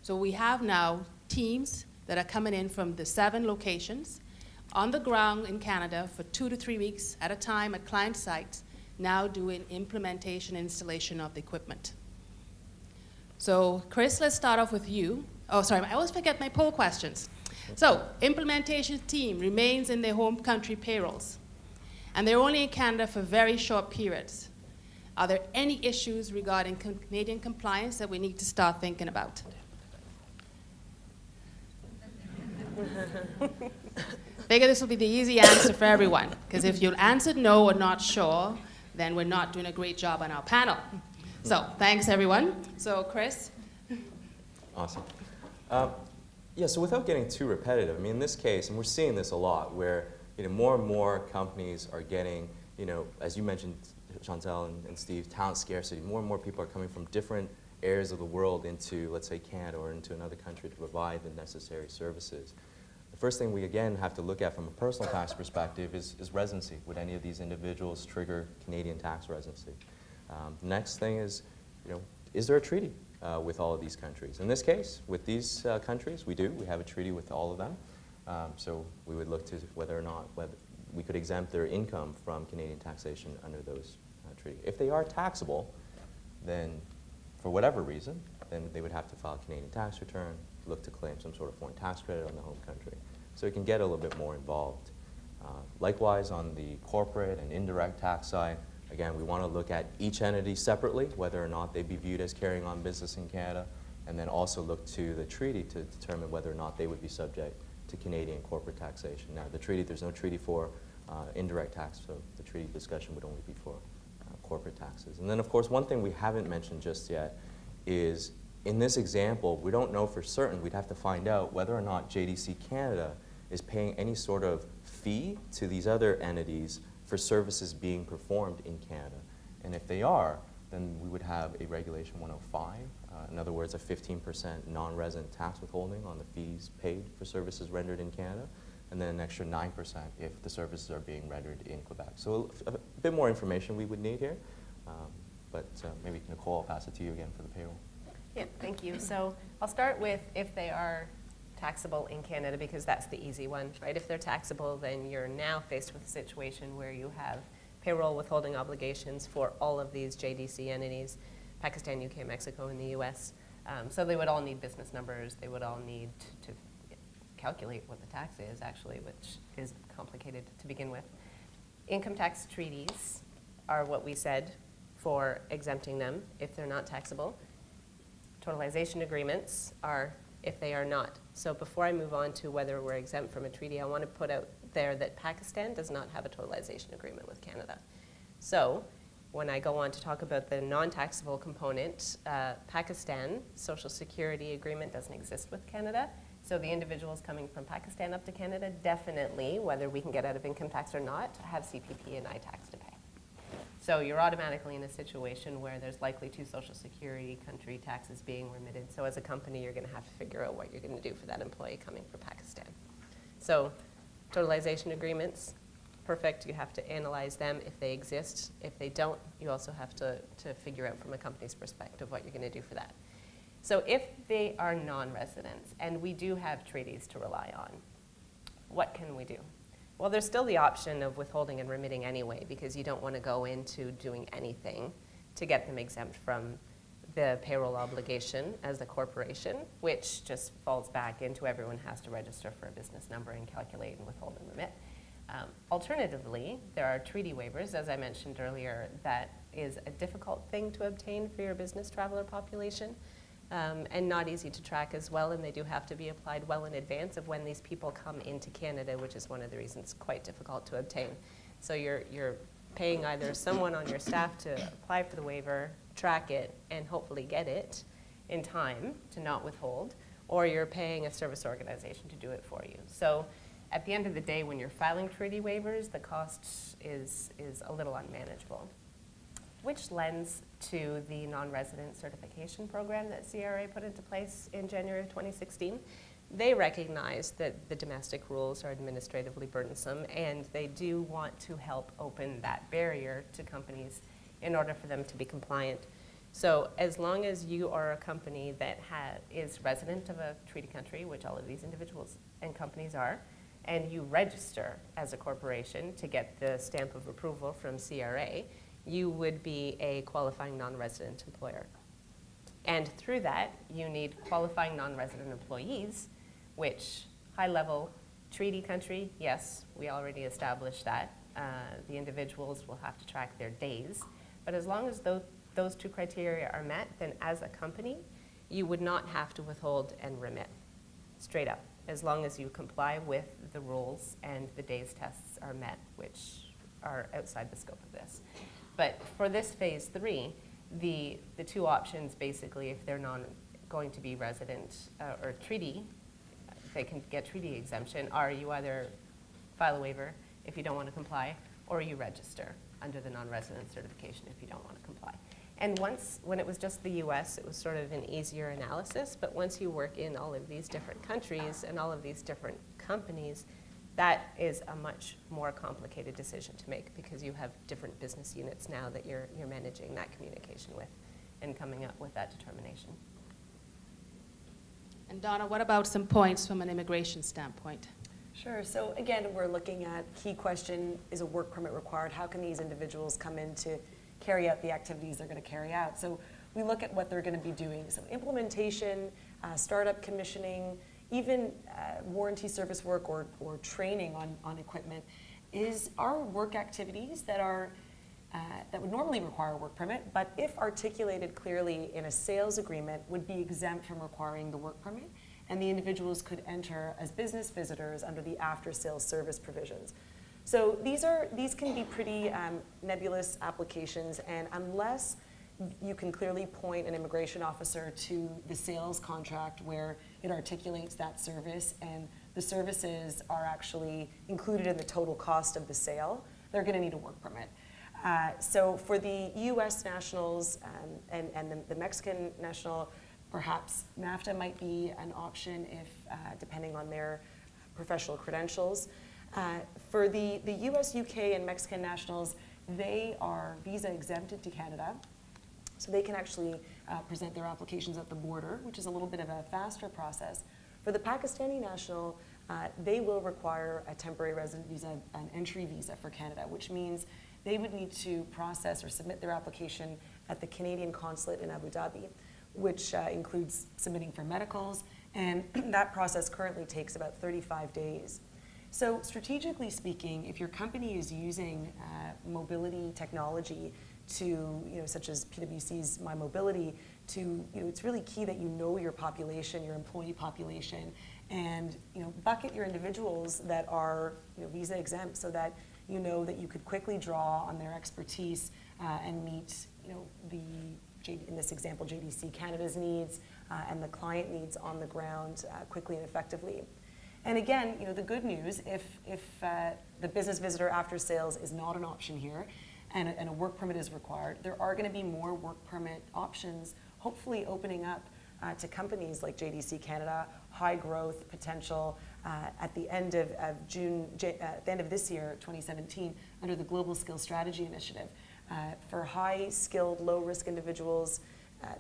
So we have now teams that are coming in from the 7 locations on the ground in Canada for 2 to 3 weeks at a time at client sites, now doing implementation installation of the equipment. So Chris, let's start off with you. Oh, sorry, I always forget my poll questions. So, implementation team remains in their home country payrolls, and they're only in Canada for very short periods. Are there any issues regarding Canadian compliance that we need to start thinking about? Figure this will be the easy answer for everyone, because if you answered no or not sure, then we're not doing a great job on our panel. So, thanks everyone. So, Chris? Awesome. Yeah, so without getting too repetitive, I mean, in this case, and we're seeing this a lot, where more and more companies are getting, as you mentioned, Chantal and Steve, talent scarcity. More and more people are coming from different areas of the world into, let's say, Canada or into another country to provide the necessary services. The first thing we, again, have to look at from a personal tax perspective is residency. Would any of these individuals trigger Canadian tax residency? The next thing is, is there a treaty with all of these countries? In this case, with these countries, we do. We have a treaty with all of them. So we would look to whether or not we could exempt their income from Canadian taxation under those treaties. If they are taxable, then for whatever reason, then they would have to file a Canadian tax return, look to claim some sort of foreign tax credit on the home country. So it can get a little bit more involved. Likewise, on the corporate and indirect tax side, again, we want to look at each entity separately, whether or not they be viewed as carrying on business in Canada, and then also look to the treaty to determine whether or not they would be subject to Canadian corporate taxation. Now, the treaty, there's no treaty for indirect tax, so the treaty discussion would only be for corporate taxes. And then, of course, one thing we haven't mentioned just yet is, in this example, we don't know for certain. We'd have to find out whether or not JDC Canada is paying any sort of fee to these other entities for services being performed in Canada. And if they are, then we would have a Regulation 105. In other words, a 15% non-resident tax withholding on the fees paid for services rendered in Canada, and then an extra 9% if the services are being rendered in Quebec. So a bit more information we would need here, but maybe Nicole, I'll pass it to you again for the payroll. Yeah, thank you. So I'll start with if they are taxable in Canada, because that's the easy one, right? If they're taxable, then you're now faced with a situation where you have payroll withholding obligations for all of these JDC entities, Pakistan, UK, Mexico, and the US. So they would all need business numbers. They would all need to calculate what the tax is, actually, which is complicated to begin with. Income tax treaties are what we said for exempting them if they're not taxable. Totalization agreements are if they are not. So before I move on to whether we're exempt from a treaty, I want to put out there that Pakistan does not have a totalization agreement with Canada. So when I go on to talk about the non-taxable component, Pakistan Social Security agreement doesn't exist with Canada. So the individuals coming from Pakistan up to Canada definitely, whether we can get out of income tax or not, have CPP and I-tax to pay. So you're automatically in a situation where there's likely 2 Social Security country taxes being remitted. So as a company, you're going to have to figure out what you're going to do for that employee coming from Pakistan. So totalization agreements, perfect. You have to analyze them if they exist. If they don't, you also have to figure out from a company's perspective what you're going to do for that. So if they are non-residents, and we do have treaties to rely on, what can we do? Well, there's still the option of withholding and remitting anyway, because you don't want to go into doing anything to get them exempt from the payroll obligation as a corporation, which just falls back into everyone has to register for a business number and calculate and withhold and remit. Alternatively, there are treaty waivers, as I mentioned earlier, that is a difficult thing to obtain for your business traveler population. And not easy to track as well, and they do have to be applied well in advance of when these people come into Canada, which is one of the reasons quite difficult to obtain. So you're paying either someone on your staff to apply for the waiver, track it, and hopefully get it in time to not withhold, or you're paying a service organization to do it for you. So at the end of the day, when you're filing treaty waivers, the cost is a little unmanageable, which lends to the non-resident certification program that CRA put into place in January of 2016. They recognize that the domestic rules are administratively burdensome, and they do want to help open that barrier to companies in order for them to be compliant. So as long as you are a company that is resident of a treaty country, which all of these individuals and companies are, and you register as a corporation to get the stamp of approval from CRA, you would be a qualifying non-resident employer. And through that, you need qualifying non-resident employees, which high-level treaty country, yes, we already established that. The individuals will have to track their days. But as long as those two criteria are met, then as a company, you would not have to withhold and remit, straight up, as long as you comply with the rules and the days tests are met, which are outside the scope of this. But for this phase 3, the two options, basically, if they're not going to be resident or treaty, they can get treaty exemption, are you either file a waiver if you don't want to comply, or you register under the non-resident certification if you don't want to comply. And when it was just the US, it was sort of an easier analysis, but once you work in all of these different countries and all of these different companies, that is a much more complicated decision to make because you have different business units now that you're managing that communication with and coming up with that determination. And Donna, what about some points from an immigration standpoint? Sure. So again, we're looking at key question, is a work permit required? How can these individuals come in to carry out the activities they're going to carry out? So we look at what they're going to be doing. So implementation, startup commissioning, even warranty service work or training on equipment are work activities that are that would normally require a work permit, but if articulated clearly in a sales agreement, would be exempt from requiring the work permit, and the individuals could enter as business visitors under the after-sales service provisions. So these can be pretty nebulous applications, and unless you can clearly point an immigration officer to the sales contract where it articulates that service and the services are actually included in the total cost of the sale, they're going to need a work permit. So for the US nationals and the Mexican national, perhaps NAFTA might be an option if, depending on their professional credentials. For the US, UK, and Mexican nationals, they are visa exempted to Canada. So they can actually present their applications at the border, which is a little bit of a faster process. For the Pakistani national, they will require a temporary resident visa, an entry visa for Canada, which means they would need to process or submit their application at the Canadian consulate in Abu Dhabi, which includes submitting for medicals, and that process currently takes about 35 days. So strategically speaking, if your company is using mobility technology to, such as PwC's My Mobility, it's really key that you know your population, your employee population, and bucket your individuals that are visa exempt so that you know that you could quickly draw on their expertise and meet in this example, JDC Canada's needs and the client needs on the ground quickly and effectively. And again, the good news, if the business visitor after sales is not an option here and a work permit is required, there are going to be more work permit options, hopefully opening up to companies like JDC Canada, high growth potential at the end of at the end of this year, 2017, under the Global Skills Strategy Initiative. For high-skilled, low-risk individuals,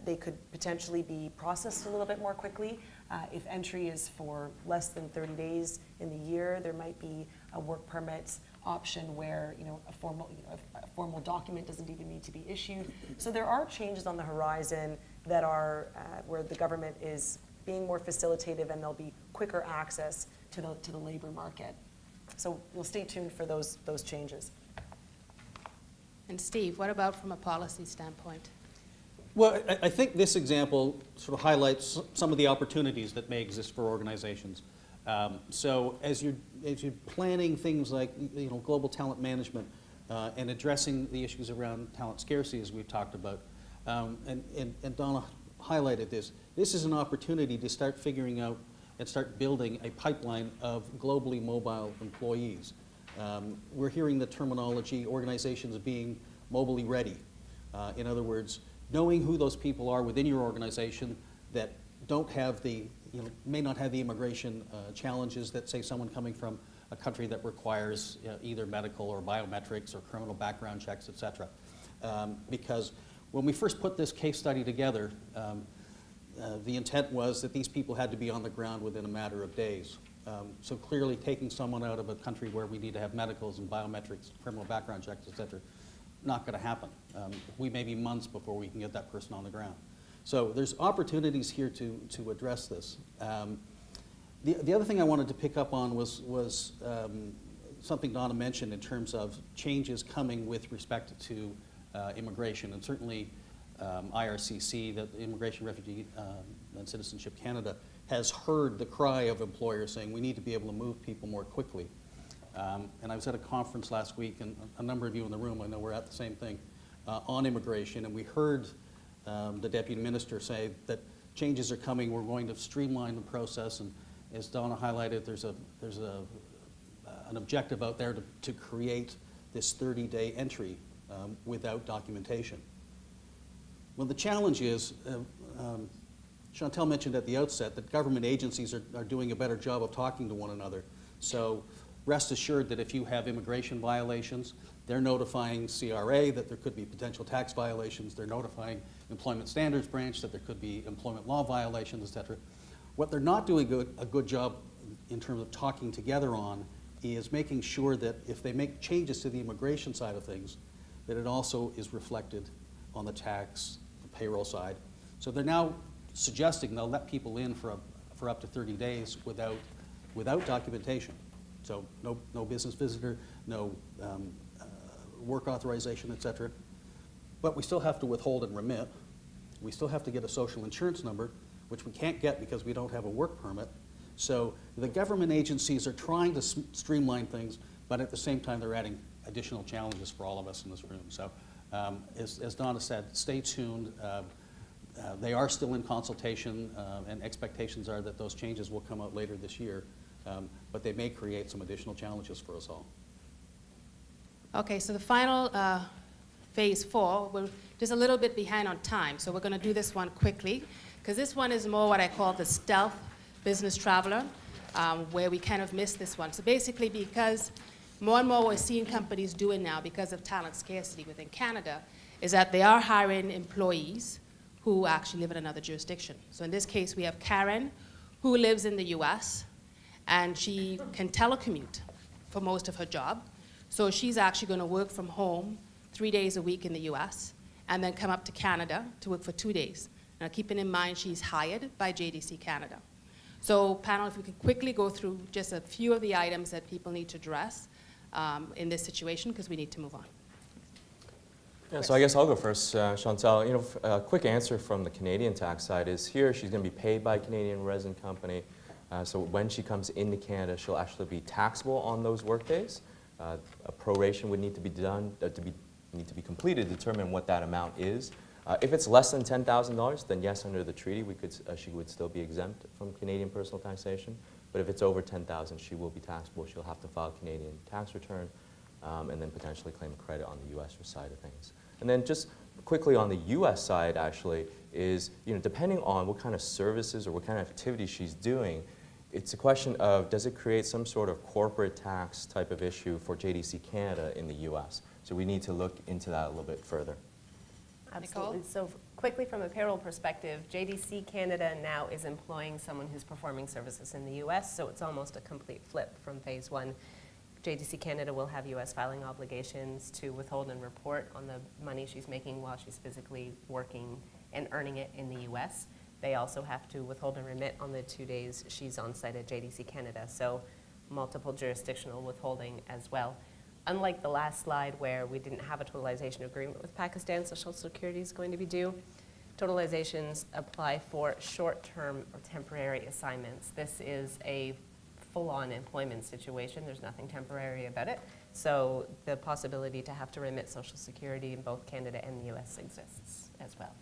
they could potentially be processed a little bit more quickly. If entry is for less than 30 days in the year, there might be a work permit option where a formal document doesn't even need to be issued. So there are changes on the horizon that are where the government is being more facilitative, and there'll be quicker access to the labor market. So we'll stay tuned for those changes. And Steve, what about from a policy standpoint? Well, I think this example sort of highlights some of the opportunities that may exist for organizations. So as you're planning things like global talent management and addressing the issues around talent scarcity, as we've talked about, and Donna highlighted this is an opportunity to start figuring out and start building a pipeline of globally mobile employees. We're hearing the terminology, organizations being mobily ready. In other words, knowing who those people are within your organization that don't have may not have the immigration challenges that, say, someone coming from a country that requires either medical or biometrics or criminal background checks, et cetera. Because When we first put this case study together, the intent was that these people had to be on the ground within a matter of days. So clearly taking someone out of a country where we need to have medicals and biometrics, criminal background checks, et cetera, not going to happen. We may be months before we can get that person on the ground. So there's opportunities here to address this. The other thing I wanted to pick up on was something Donna mentioned in terms of changes coming with respect to immigration, and certainly IRCC, the Immigration, Refugee, and Citizenship Canada, has heard the cry of employers saying we need to be able to move people more quickly. And I was at a conference last week, and a number of you in the room, I know we're at the same thing, on immigration, and we heard the Deputy Minister say that changes are coming, we're going to streamline the process, and as Donna highlighted, there's an objective out there to create this 30-day entry without documentation. Well, the challenge is, Chantal mentioned at the outset that government agencies are doing a better job of talking to one another. So rest assured that if you have immigration violations, they're notifying CRA that there could be potential tax violations, they're notifying Employment Standards Branch that there could be employment law violations, et cetera. What they're not doing a good job in terms of talking together on is making sure that if they make changes to the immigration side of things, that it also is reflected on the tax, the payroll side. So they're now suggesting they'll let people in for up to 30 days without documentation. So no business visitor, no work authorization, et cetera. But we still have to withhold and remit. We still have to get a social insurance number, which we can't get because we don't have a work permit. So the government agencies are trying to streamline things, but at the same time they're adding additional challenges for all of us in this room. So as Donna said, stay tuned. They are still in consultation, and expectations are that those changes will come out later this year, but they may create some additional challenges for us all. Okay, so the final phase 4, we're just a little bit behind on time, so we're going to do this one quickly, because this one is more what I call the stealth business traveler, where we kind of missed this one. So basically, because more and more we're seeing companies doing now because of talent scarcity within Canada, is that they are hiring employees who actually live in another jurisdiction. So in this case, we have Karen, who lives in the US, and she can telecommute for most of her job. So she's actually going to work from home 3 days a week in the US, and then come up to Canada to work for 2 days. Now, keeping in mind she's hired by JDC Canada. So panel, if we could quickly go through just a few of the items that people need to address in this situation, because we need to move on. Yeah, so I guess I'll go first, Chantal. You know, a quick answer from the Canadian tax side is here she's going to be paid by a Canadian resident company. So when she comes into Canada, she'll actually be taxable on those work days. A proration would need to be done, need to be completed to determine what that amount is. If it's less than $10,000, then yes, under the treaty, she would still be exempt from Canadian personal taxation. But if it's over $10,000, she will be taxable. She'll have to file a Canadian tax return, and then potentially claim a credit on the U.S. side of things. And then just quickly on the U.S. side, actually, is depending on what kind of services or what kind of activities she's doing, it's a question of does it create some sort of corporate tax type of issue for JDC Canada in the U.S. So we need to look into that a little bit further. Absolutely. So quickly from a payroll perspective, JDC Canada now is employing someone who's performing services in the U.S., so it's almost a complete flip from phase 1. JDC Canada will have U.S. filing obligations to withhold and report on the money she's making while she's physically working and earning it in the U.S. They also have to withhold and remit on the 2 days she's on site at JDC Canada, so multiple jurisdictional withholding as well. Unlike the last slide where we didn't have a totalization agreement with Pakistan, Social Security is going to be due. Totalizations apply for short-term or temporary assignments. This is a full-on employment situation. There's nothing temporary about it. So the possibility to have to remit Social Security in both Canada and the U.S. exists as well.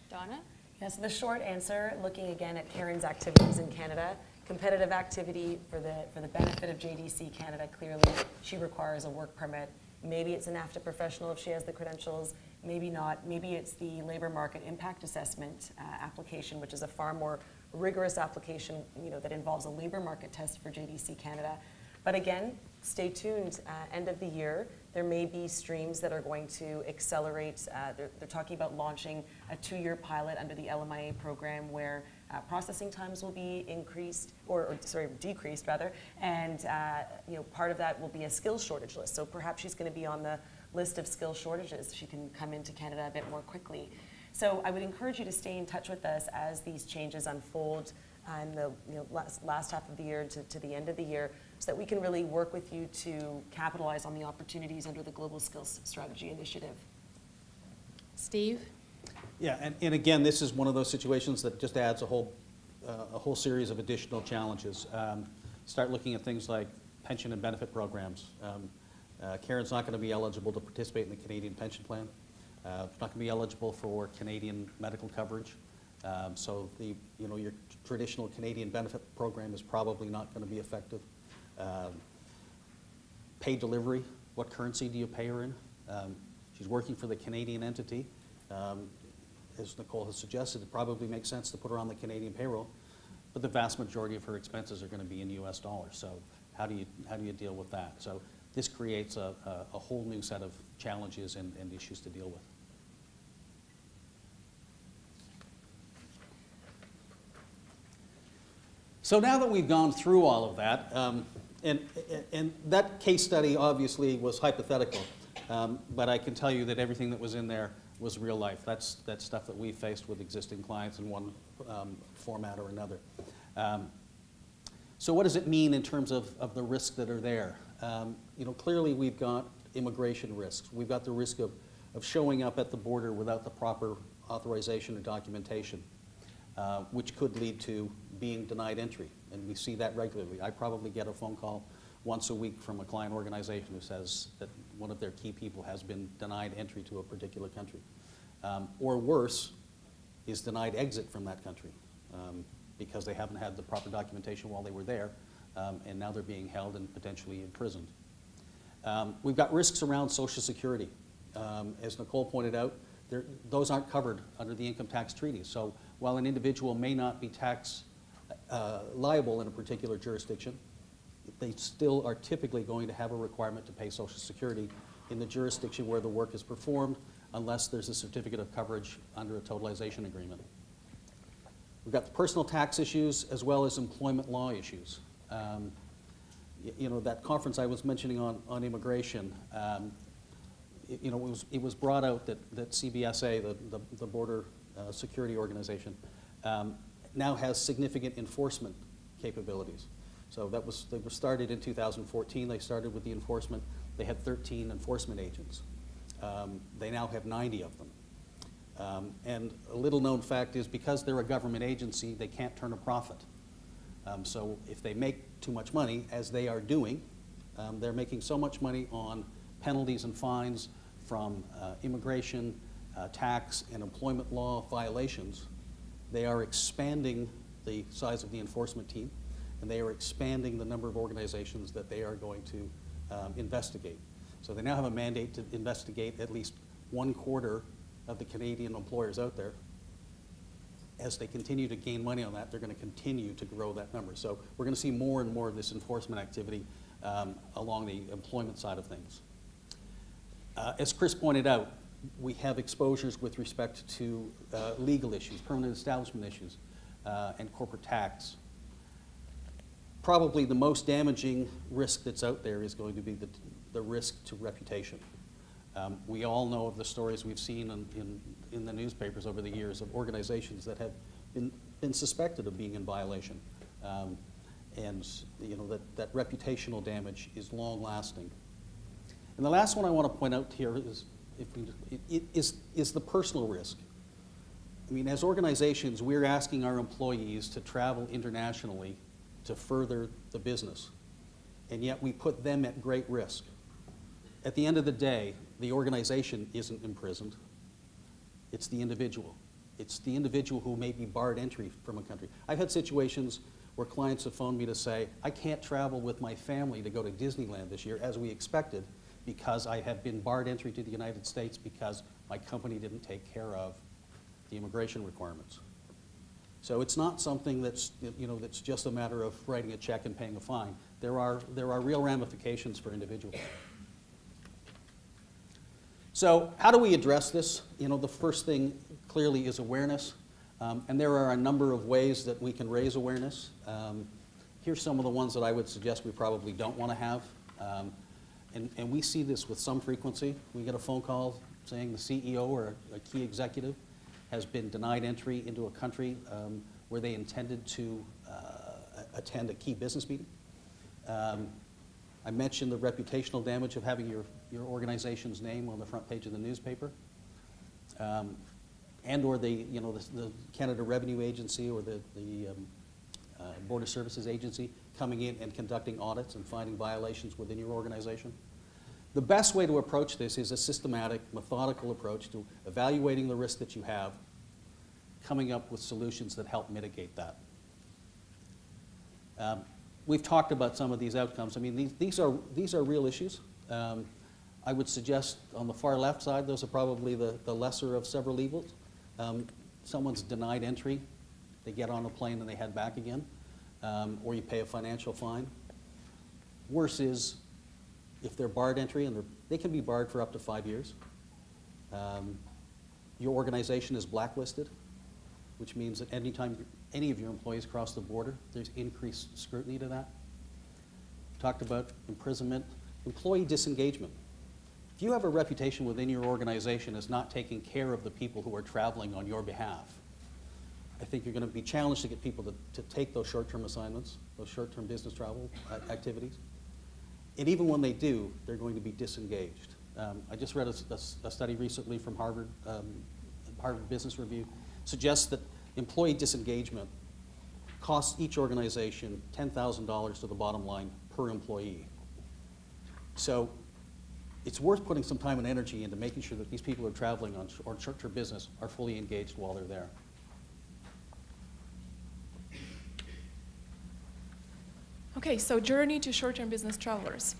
Donna? Yes, the short answer, looking again at Karen's activities in Canada, competitive activity for the benefit of JDC Canada, clearly she requires a work permit. Maybe it's an AFTA professional if she has the credentials, maybe not. Maybe it's the labor market impact assessment application, which is a far more rigorous application that involves a labor market test for JDC Canada. But again, stay tuned. End of the year, there may be streams that are going to accelerate. They're talking about launching a 2-year pilot under the LMIA program where processing times will be increased, or decreased rather, and part of that will be a skills shortage list. So perhaps she's going to be on the list of skill shortages. She can come into Canada a bit more quickly. So I would encourage you to stay in touch with us as these changes unfold in the last half of the year to the end of the year, so that we can really work with you to capitalize on the opportunities under the Global Skills Strategy Initiative. Steve? Yeah, and again, this is one of those situations that just adds a whole series of additional challenges. Start looking at things like pension and benefit programs. Karen's not going to be eligible to participate in the Canadian pension plan. Not going to be eligible for Canadian medical coverage. So your traditional Canadian benefit program is probably not going to be effective. Paid delivery, what currency do you pay her in? She's working for the Canadian entity. As Nicole has suggested, it probably makes sense to put her on the Canadian payroll, but the vast majority of her expenses are going to be in US dollars. So how do you deal with that? So this creates a whole new set of challenges and issues to deal with. So now that we've gone through all of that, and that case study obviously was hypothetical, but I can tell you that everything that was in there was real life. That's stuff that we faced with existing clients in one format or another. So what does it mean in terms of the risks that are there? Clearly we've got immigration risks. We've got the risk of showing up at the border without the proper authorization or documentation, which could lead to being denied entry. And we see that regularly. I probably get a phone call once a week from a client organization who says that one of their key people has been denied entry to a particular country. Or worse, is denied exit from that country because they haven't had the proper documentation while they were there, and now they're being held and potentially imprisoned. We've got risks around Social Security. As Nicole pointed out, those aren't covered under the income tax treaties. So while an individual may not be tax liable in a particular jurisdiction, they still are typically going to have a requirement to pay Social Security in the jurisdiction where the work is performed, unless there's a certificate of coverage under a totalization agreement. We've got the personal tax issues as well as employment law issues. That conference I was mentioning on immigration, it was brought out that CBSA, the Border Security Organization, now has significant enforcement capabilities. So they were started in 2014. They started with the enforcement. They had 13 enforcement agents. They now have 90 of them. And a little known fact is because they're a government agency, they can't turn a profit. So if they make too much money, as they are doing, they're making so much money on penalties and fines from immigration, tax, and employment law violations, they are expanding the size of the enforcement team, and they are expanding the number of organizations that they are going to investigate. So they now have a mandate to investigate at least 1/4 of the Canadian employers out there. As they continue to gain money on that, they're going to continue to grow that number. So we're going to see more and more of this enforcement activity along the employment side of things. As Chris pointed out, we have exposures with respect to legal issues, permanent establishment issues, and corporate tax. Probably the most damaging risk that's out there is going to be the risk to reputation. We all know of the stories we've seen in the newspapers over the years of organizations that have been suspected of being in violation. And that reputational damage is long lasting. And the last one I want to point out here is the personal risk. I mean, as organizations, we're asking our employees to travel internationally to further the business, and yet we put them at great risk. At the end of the day, the organization isn't imprisoned. It's the individual. It's the individual who may be barred entry from a country. I've had situations where clients have phoned me to say, I can't travel with my family to go to Disneyland this year as we expected because I have been barred entry to the United States because my company didn't take care of the immigration requirements. So it's not something that's just a matter of writing a check and paying a fine. There are real ramifications for individuals. So how do we address this? You know, the first thing clearly is awareness. And there are a number of ways that we can raise awareness. Here's some of the ones that I would suggest we probably don't want to have. And we see this with some frequency. We get a phone call saying the CEO or a key executive has been denied entry into a country where they intended to attend a key business meeting. I mentioned the reputational damage of having your organization's name on the front page of the newspaper. And or the Canada Revenue Agency or the Border Services Agency coming in and conducting audits and finding violations within your organization. The best way to approach this is a systematic, methodical approach to evaluating the risk that you have, coming up with solutions that help mitigate that. We've talked about some of these outcomes. I mean, these are real issues. I would suggest on the far left side, those are probably the lesser of several evils. Someone's denied entry, they get on a plane and they head back again, or you pay a financial fine. Worse is if they're barred entry, and they can be barred for up to 5 years. Your organization is blacklisted, which means that anytime any of your employees cross the border, there's increased scrutiny to that. Talked about imprisonment, employee disengagement. If you have a reputation within your organization as not taking care of the people who are traveling on your behalf, I think you're going to be challenged to get people to take those short-term assignments, those short-term business travel activities. And even when they do, they're going to be disengaged. I just read a study recently from Harvard Business Review, suggests that employee disengagement costs each organization $10,000 to the bottom line per employee. So it's worth putting some time and energy into making sure that these people who are traveling on short-term business are fully engaged while they're there. Okay, so journey to short-term business travelers.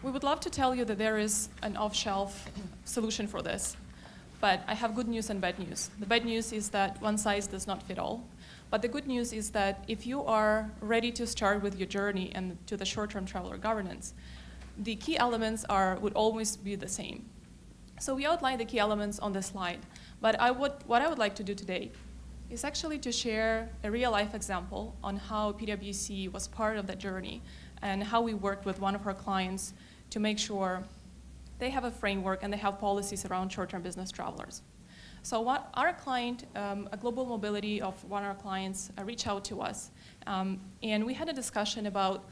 We would love to tell you that there is an off-shelf solution for this, but I have good news and bad news. The bad news is that one size does not fit all, but the good news is that if you are ready to start with your journey and to the short-term traveler governance, the key elements would always be the same. So we outlined the key elements on this slide, but what I would like to do today is actually to share a real-life example on how PwC was part of that journey and how we worked with one of our clients to make sure they have a framework and they have policies around short-term business travelers. So what our client, a global mobility of one of our clients, reached out to us, and we had a discussion about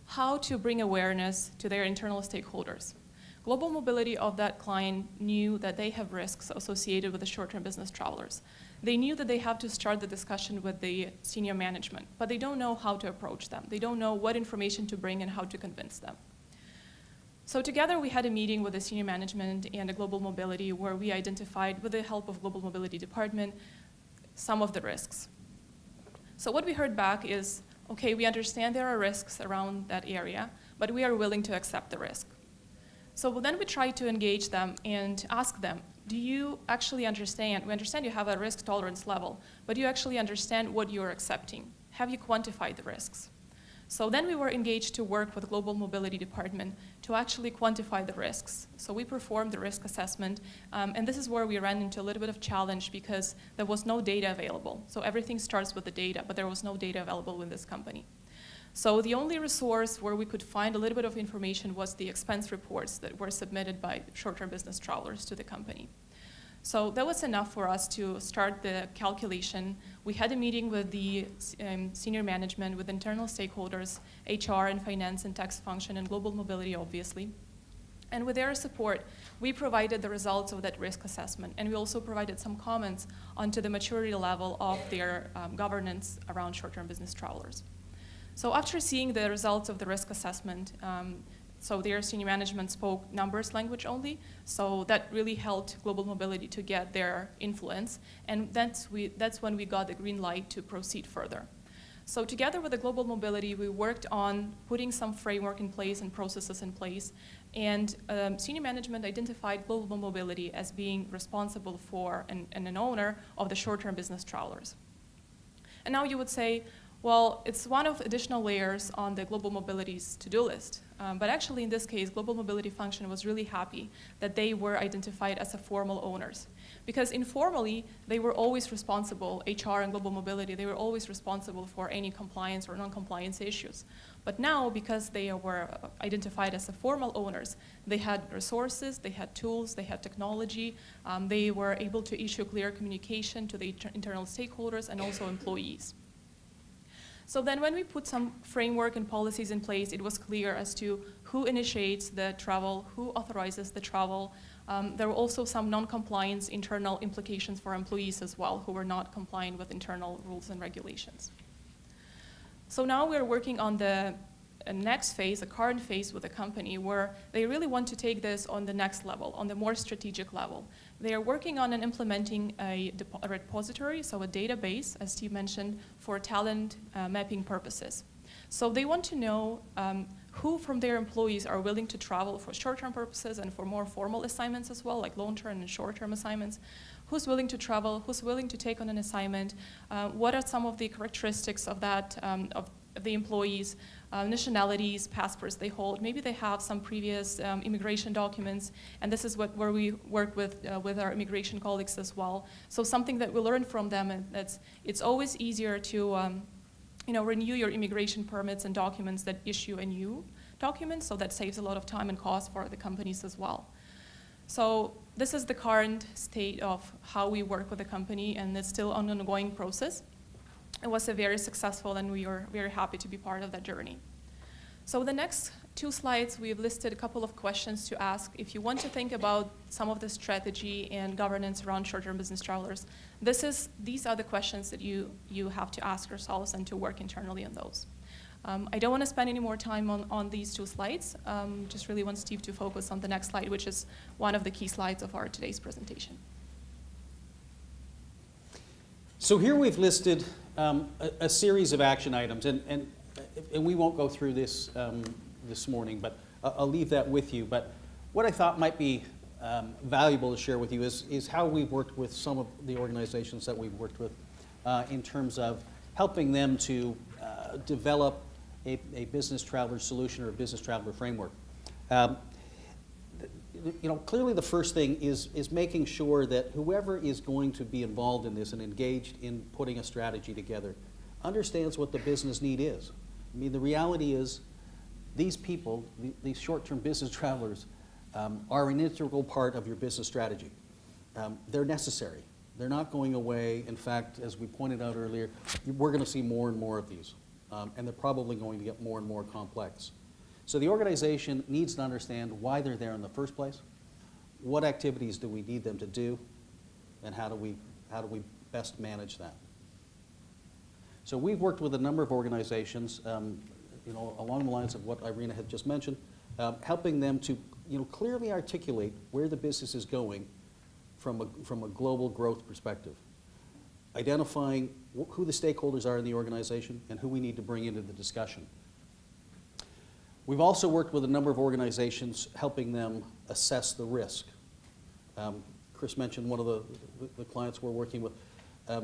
how to bring awareness to their internal stakeholders. Global mobility of that client knew that they have risks associated with the short-term business travelers. They knew that they have to start the discussion with the senior management, but they don't know how to approach them. They don't know what information to bring and how to convince them. So together we had a meeting with the senior management and the global mobility where we identified, with the help of global mobility department, some of the risks. So what we heard back is, okay, we understand there are risks around that area, but we are willing to accept the risk. So then we tried to engage them and ask them, do you actually understand, we understand you have a risk tolerance level, but do you actually understand what you're accepting? Have you quantified the risks? So then we were engaged to work with Global Mobility Department to actually quantify the risks. So we performed the risk assessment, and this is where we ran into a little bit of challenge because there was no data available. So everything starts with the data, but there was no data available with this company. So the only resource where we could find a little bit of information was the expense reports that were submitted by short-term business travelers to the company. So that was enough for us to start the calculation. We had a meeting with the senior management, with internal stakeholders, HR and finance and tax function and global mobility, obviously. And with their support, we provided the results of that risk assessment. And we also provided some comments onto the maturity level of their governance around short-term business travelers. So after seeing the results of the risk assessment, so their senior management spoke numbers language only, so that really helped Global Mobility to get their influence, and that's when we got the green light to proceed further. So together with the Global Mobility, we worked on putting some framework in place and processes in place, and senior management identified Global Mobility as being responsible for and an owner of the short-term business travelers. And now you would say, Well, it's one of additional layers on the Global Mobility's to-do list. But actually, in this case, Global Mobility function was really happy that they were identified as a formal owners. Because informally, they were always responsible, HR and Global Mobility, they were always responsible for any compliance or non-compliance issues. But now, because they were identified as a formal owners, they had resources, they had tools, they had technology, they were able to issue clear communication to the internal stakeholders and also employees. So then when we put some framework and policies in place, it was clear as to who initiates the travel, who authorizes the travel. There were also some non-compliance internal implications for employees as well, who were not compliant with internal rules and regulations. So now we're working on the next phase, the current phase with the company, where they really want to take this on the next level, on the more strategic level. They are working on and implementing a repository, so a database, as Steve mentioned, for talent mapping purposes. So they want to know who from their employees are willing to travel for short-term purposes and for more formal assignments as well, like long-term and short-term assignments. Who's willing to travel, who's willing to take on an assignment, what are some of the characteristics of that, of the employees, nationalities, passports they hold. Maybe they have some previous immigration documents, and this is where we work with our immigration colleagues as well. So something that we learn from them, and it's always easier to renew your immigration permits and documents that issue a new document, so that saves a lot of time and cost for the companies as well. So this is the current state of how we work with the company, and it's still an ongoing process. It was a very successful, and we are very happy to be part of that journey. So the next 2 slides, we've listed a couple of questions to ask. If you want to think about some of the strategy and governance around short-term business travelers, these are the questions that you have to ask yourselves and to work internally on those. I don't want to spend any more time on these 2 slides. Just really want Steve to focus on the next slide, which is one of the key slides of our today's presentation. So here we've listed a series of action items, and we won't go through this this morning, but I'll leave that with you. But what I thought might be valuable to share with you is how we've worked with some of the organizations that we've worked with in terms of helping them to develop a business traveler solution or a business traveler framework. Clearly the first thing is making sure that whoever is going to be involved in this and engaged in putting a strategy together understands what the business need is. I mean, the reality is these people, these short-term business travelers, are an integral part of your business strategy. They're necessary. They're not going away. In fact, as we pointed out earlier, we're going to see more and more of these, and they're probably going to get more and more complex. So the organization needs to understand why they're there in the first place, what activities do we need them to do, and how do we best manage that. So we've worked with a number of organizations, along the lines of what Irina had just mentioned, helping them to clearly articulate where the business is going from a global growth perspective, identifying who the stakeholders are in the organization and who we need to bring into the discussion. We've also worked with a number of organizations helping them assess the risk. Chris mentioned one of the clients we're working with.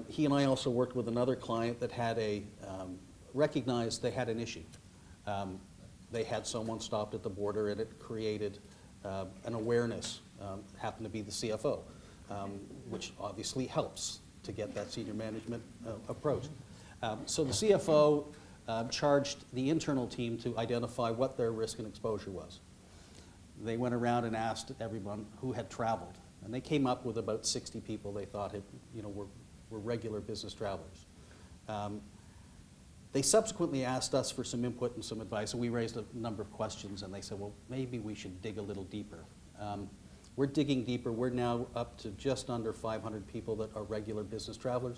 He and I also worked with another client that had recognized they had an issue. They had someone stopped at the border, and it created an awareness. Happened to be the CFO, which obviously helps to get that senior management approach. So the CFO charged the internal team to identify what their risk and exposure was. They went around and asked everyone who had traveled, and they came up with about 60 people they thought had, were regular business travelers. They subsequently asked us for some input and some advice, and we raised a number of questions, and they said, well, maybe we should dig a little deeper. We're digging deeper. We're now up to just under 500 people that are regular business travelers.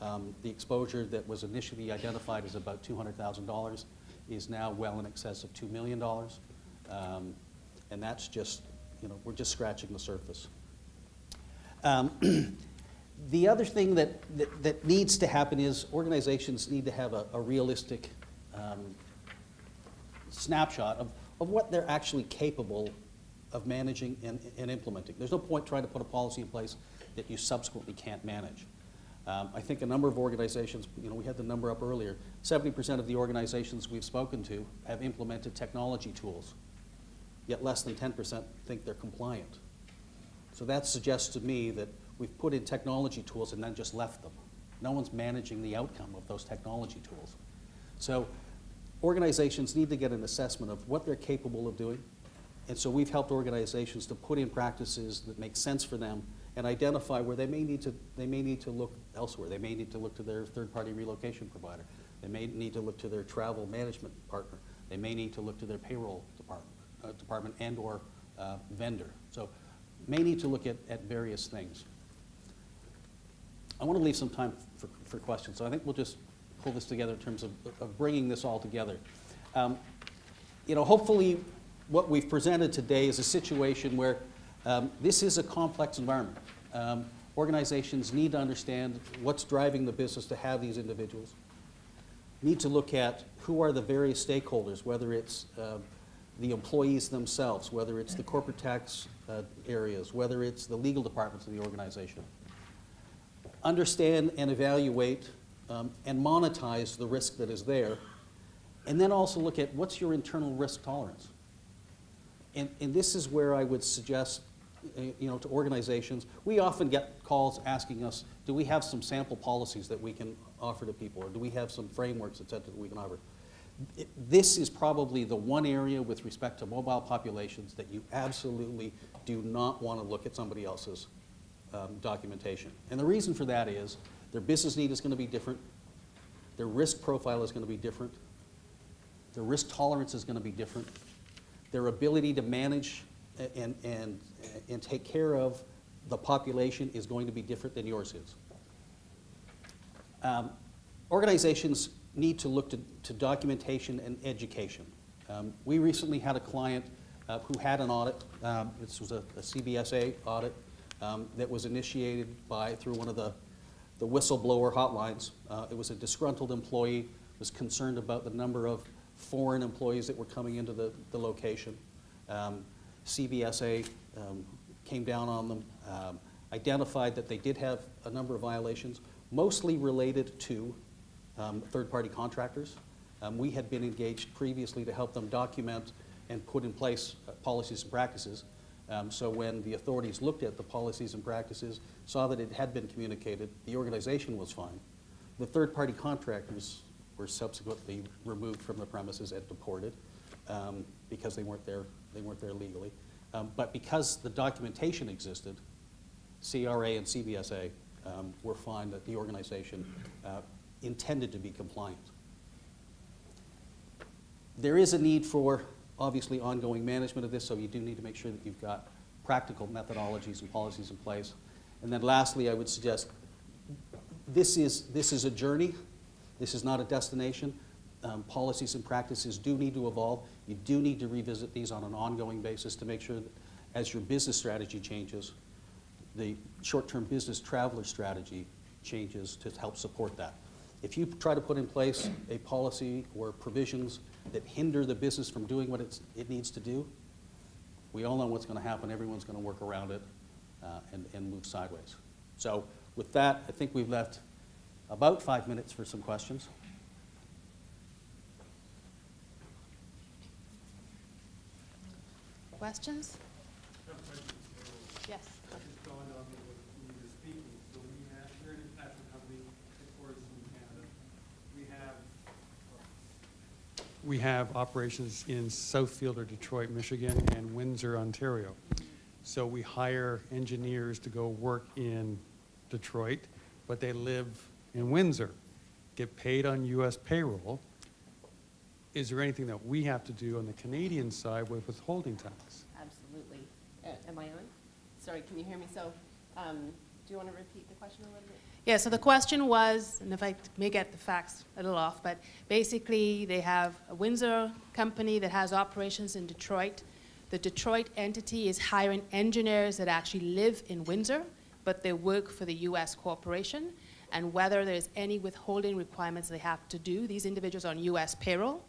The exposure that was initially identified as about $200,000 is now well in excess of $2 million. And that's just, we're just scratching the surface. The other thing that needs to happen is organizations need to have a realistic snapshot of what they're actually capable of managing and implementing. There's no point trying to put a policy in place that you subsequently can't manage. I think a number of organizations, we had the number up earlier, 70% of the organizations we've spoken to have implemented technology tools, yet less than 10% think they're compliant. So that suggests to me that we've put in technology tools and then just left them. No one's managing the outcome of those technology tools. So organizations need to get an assessment of what they're capable of doing. And so we've helped organizations to put in practices that make sense for them and identify where they may need to look elsewhere. They may need to look to their third-party relocation provider. They may need to look to their travel management partner. They may need to look to their payroll department and or vendor. So may need to look at various things. I want to leave some time for questions, so I think we'll just pull this together in terms of bringing this all together. Hopefully what we've presented today is a situation where this is a complex environment. Organizations need to understand what's driving the business to have these individuals. Need to look at who are the various stakeholders, whether it's the employees themselves, whether it's the corporate tax areas, whether it's the legal departments of the organization. Understand and evaluate and monetize the risk that is there, and then also look at what's your internal risk tolerance. And this is where I would suggest, to organizations, we often get calls asking us, do we have some sample policies that we can offer to people, or do we have some frameworks, et cetera, that we can offer? This is probably the one area with respect to mobile populations that you absolutely do not want to look at somebody else's documentation. And the reason for that is their business need is going to be different, their risk profile is going to be different, their risk tolerance is going to be different, their ability to manage and take care of the population is going to be different than yours is. Organizations need to look to documentation and education. We recently had a client who had an audit. This was a CBSA audit that was initiated through one of the whistleblower hotlines. It was a disgruntled employee, was concerned about the number of foreign employees that were coming into the location. CBSA came down on them, identified that they did have a number of violations, mostly related to third-party contractors. We had been engaged previously to help them document and put in place policies and practices. So when the authorities looked at the policies and practices, saw that it had been communicated, the organization was fine. The third-party contractors were subsequently removed from the premises and deported because they weren't there legally. But because the documentation existed, CRA and CBSA were fine that the organization intended to be compliant. There is a need for, obviously, ongoing management of this, so you do need to make sure that you've got practical methodologies and policies in place. And then lastly, I would suggest this is a journey. This is not a destination. Policies and practices do need to evolve. You do need to revisit these on an ongoing basis to make sure that as your business strategy changes, the short-term business traveler strategy changes to help support that. If you try to put in place a policy or provisions that hinder the business from doing what it needs to do, we all know what's going to happen. Everyone's going to work around it and move sideways. So with that, I think we've left about 5 minutes for some questions. Questions? Yes. Just going on with when you were speaking. So we're an international company headquartered in Canada. We have operations in Southfield or Detroit, Michigan, and Windsor, Ontario. So we hire engineers to go work in Detroit, but they live in Windsor, get paid on U.S. payroll. Is there anything that we have to do on the Canadian side with withholding tax? Absolutely. Am I on? Sorry, can you hear me? So do you want to repeat the question a little bit? Yeah, so the question was, and if I may get the facts a little off, but basically they have a Windsor company that has operations in Detroit. The Detroit entity is hiring engineers that actually live in Windsor, but they work for the U.S. corporation, and whether there's any withholding requirements they have to do. These individuals are on U.S. payroll,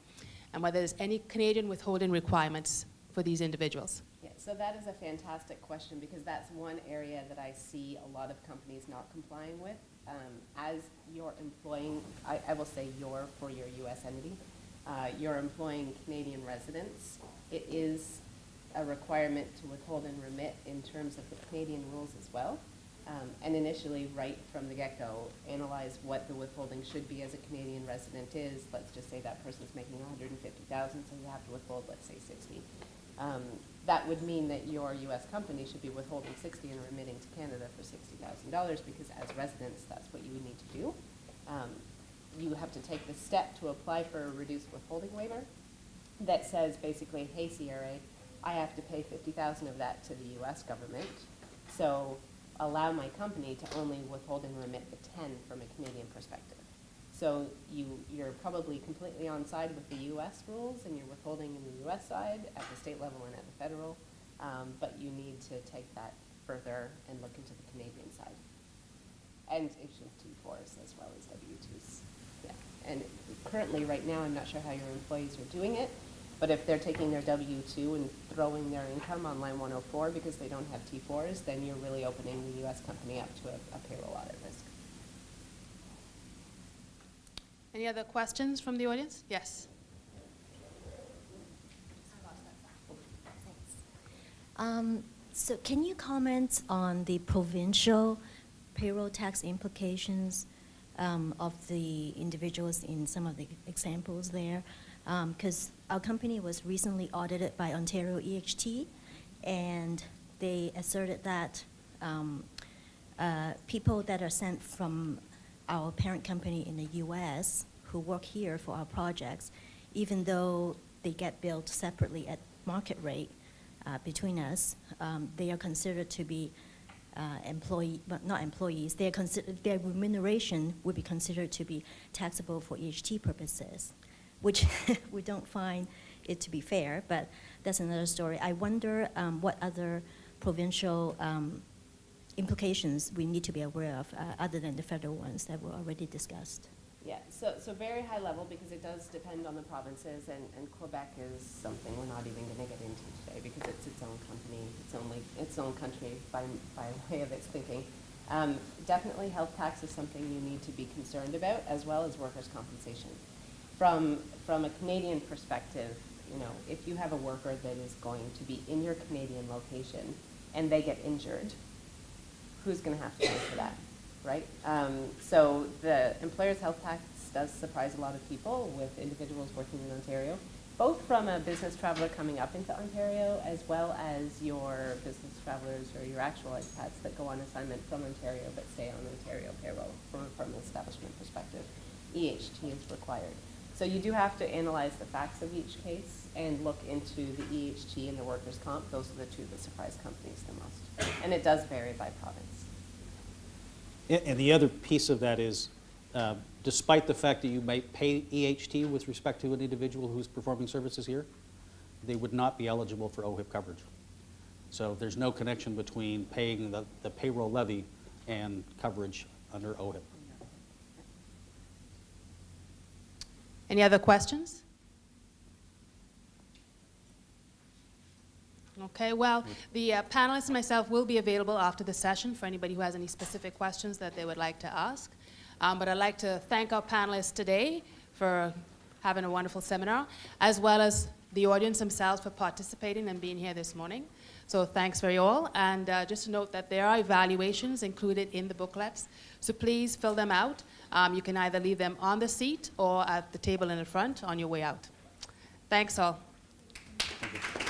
and whether there's any Canadian withholding requirements for these individuals. Yes. So that is a fantastic question because that's one area that I see a lot of companies not complying with. As you're employing, I will say for your U.S. entity, you're employing Canadian residents, it is a requirement to withhold and remit in terms of the Canadian rules as well. And initially, right from the get-go, analyze what the withholding should be as a Canadian resident is. Let's just say that person's making $150,000, so you have to withhold, let's say, 60. That would mean that your U.S. company should be withholding 60 and remitting to Canada for $60,000 because as residents, that's what you would need to do. You have to take the step to apply for a reduced withholding waiver that says basically, hey, CRA, I have to pay $50,000 of that to the U.S. government, so allow my company to only withhold and remit the 10 from a Canadian perspective. So you're probably completely on side with the U.S. rules, and you're withholding in the U.S. side at the state level and at the federal, but you need to take that further and look into the Canadian side. And issue T4s as well as W2s. Yeah. And currently, right now, I'm not sure how your employees are doing it, but if they're taking their W2 and throwing their income on line 104 because they don't have T4s, then you're really opening the U.S. company up to a payroll audit risk. Any other questions from the audience? Yes. So can you comment on the provincial payroll tax implications of the individuals in some of the examples there? Because our company was recently audited by Ontario EHT, and they asserted that people that are sent from our parent company in the U.S. who work here for our projects, even though they get billed separately at market rate between us, they are considered to be not employees. Their remuneration would be considered to be taxable for EHT purposes, which we don't find it to be fair, but that's another story. I wonder what other provincial implications we need to be aware of, other than the federal ones that were already discussed. Yeah, so very high level because it does depend on the provinces, and Quebec is something we're not even going to get into today because it's its own company, its own country by way of its thinking. Definitely health tax is something you need to be concerned about, as well as workers' compensation. From a Canadian perspective, if you have a worker that is going to be in your Canadian location and they get injured, who's going to have to pay for that, right? So the employer's health tax does surprise a lot of people with individuals working in Ontario, both from a business traveler coming up into Ontario, as well as your business travelers or your actual expats that go on assignment from Ontario but stay on Ontario payroll from an establishment perspective. EHT is required. So you do have to analyze the facts of each case and look into the EHT and the workers' comp. Those are the two that surprise companies the most. And it does vary by province. And the other piece of that is, despite the fact that you might pay EHT with respect to an individual who's performing services here, they would not be eligible for OHIP coverage. So there's no connection between paying the payroll levy and coverage under OHIP. Any other questions? Okay, well, the panelists and myself will be available after the session for anybody who has any specific questions that they would like to ask. But I'd like to thank our panelists today for having a wonderful seminar, as well as the audience themselves for participating and being here this morning. So thanks for you all. And just to note that there are evaluations included in the booklets, so please fill them out. You can either leave them on the seat or at the table in the front on your way out. Thanks all. Thank you.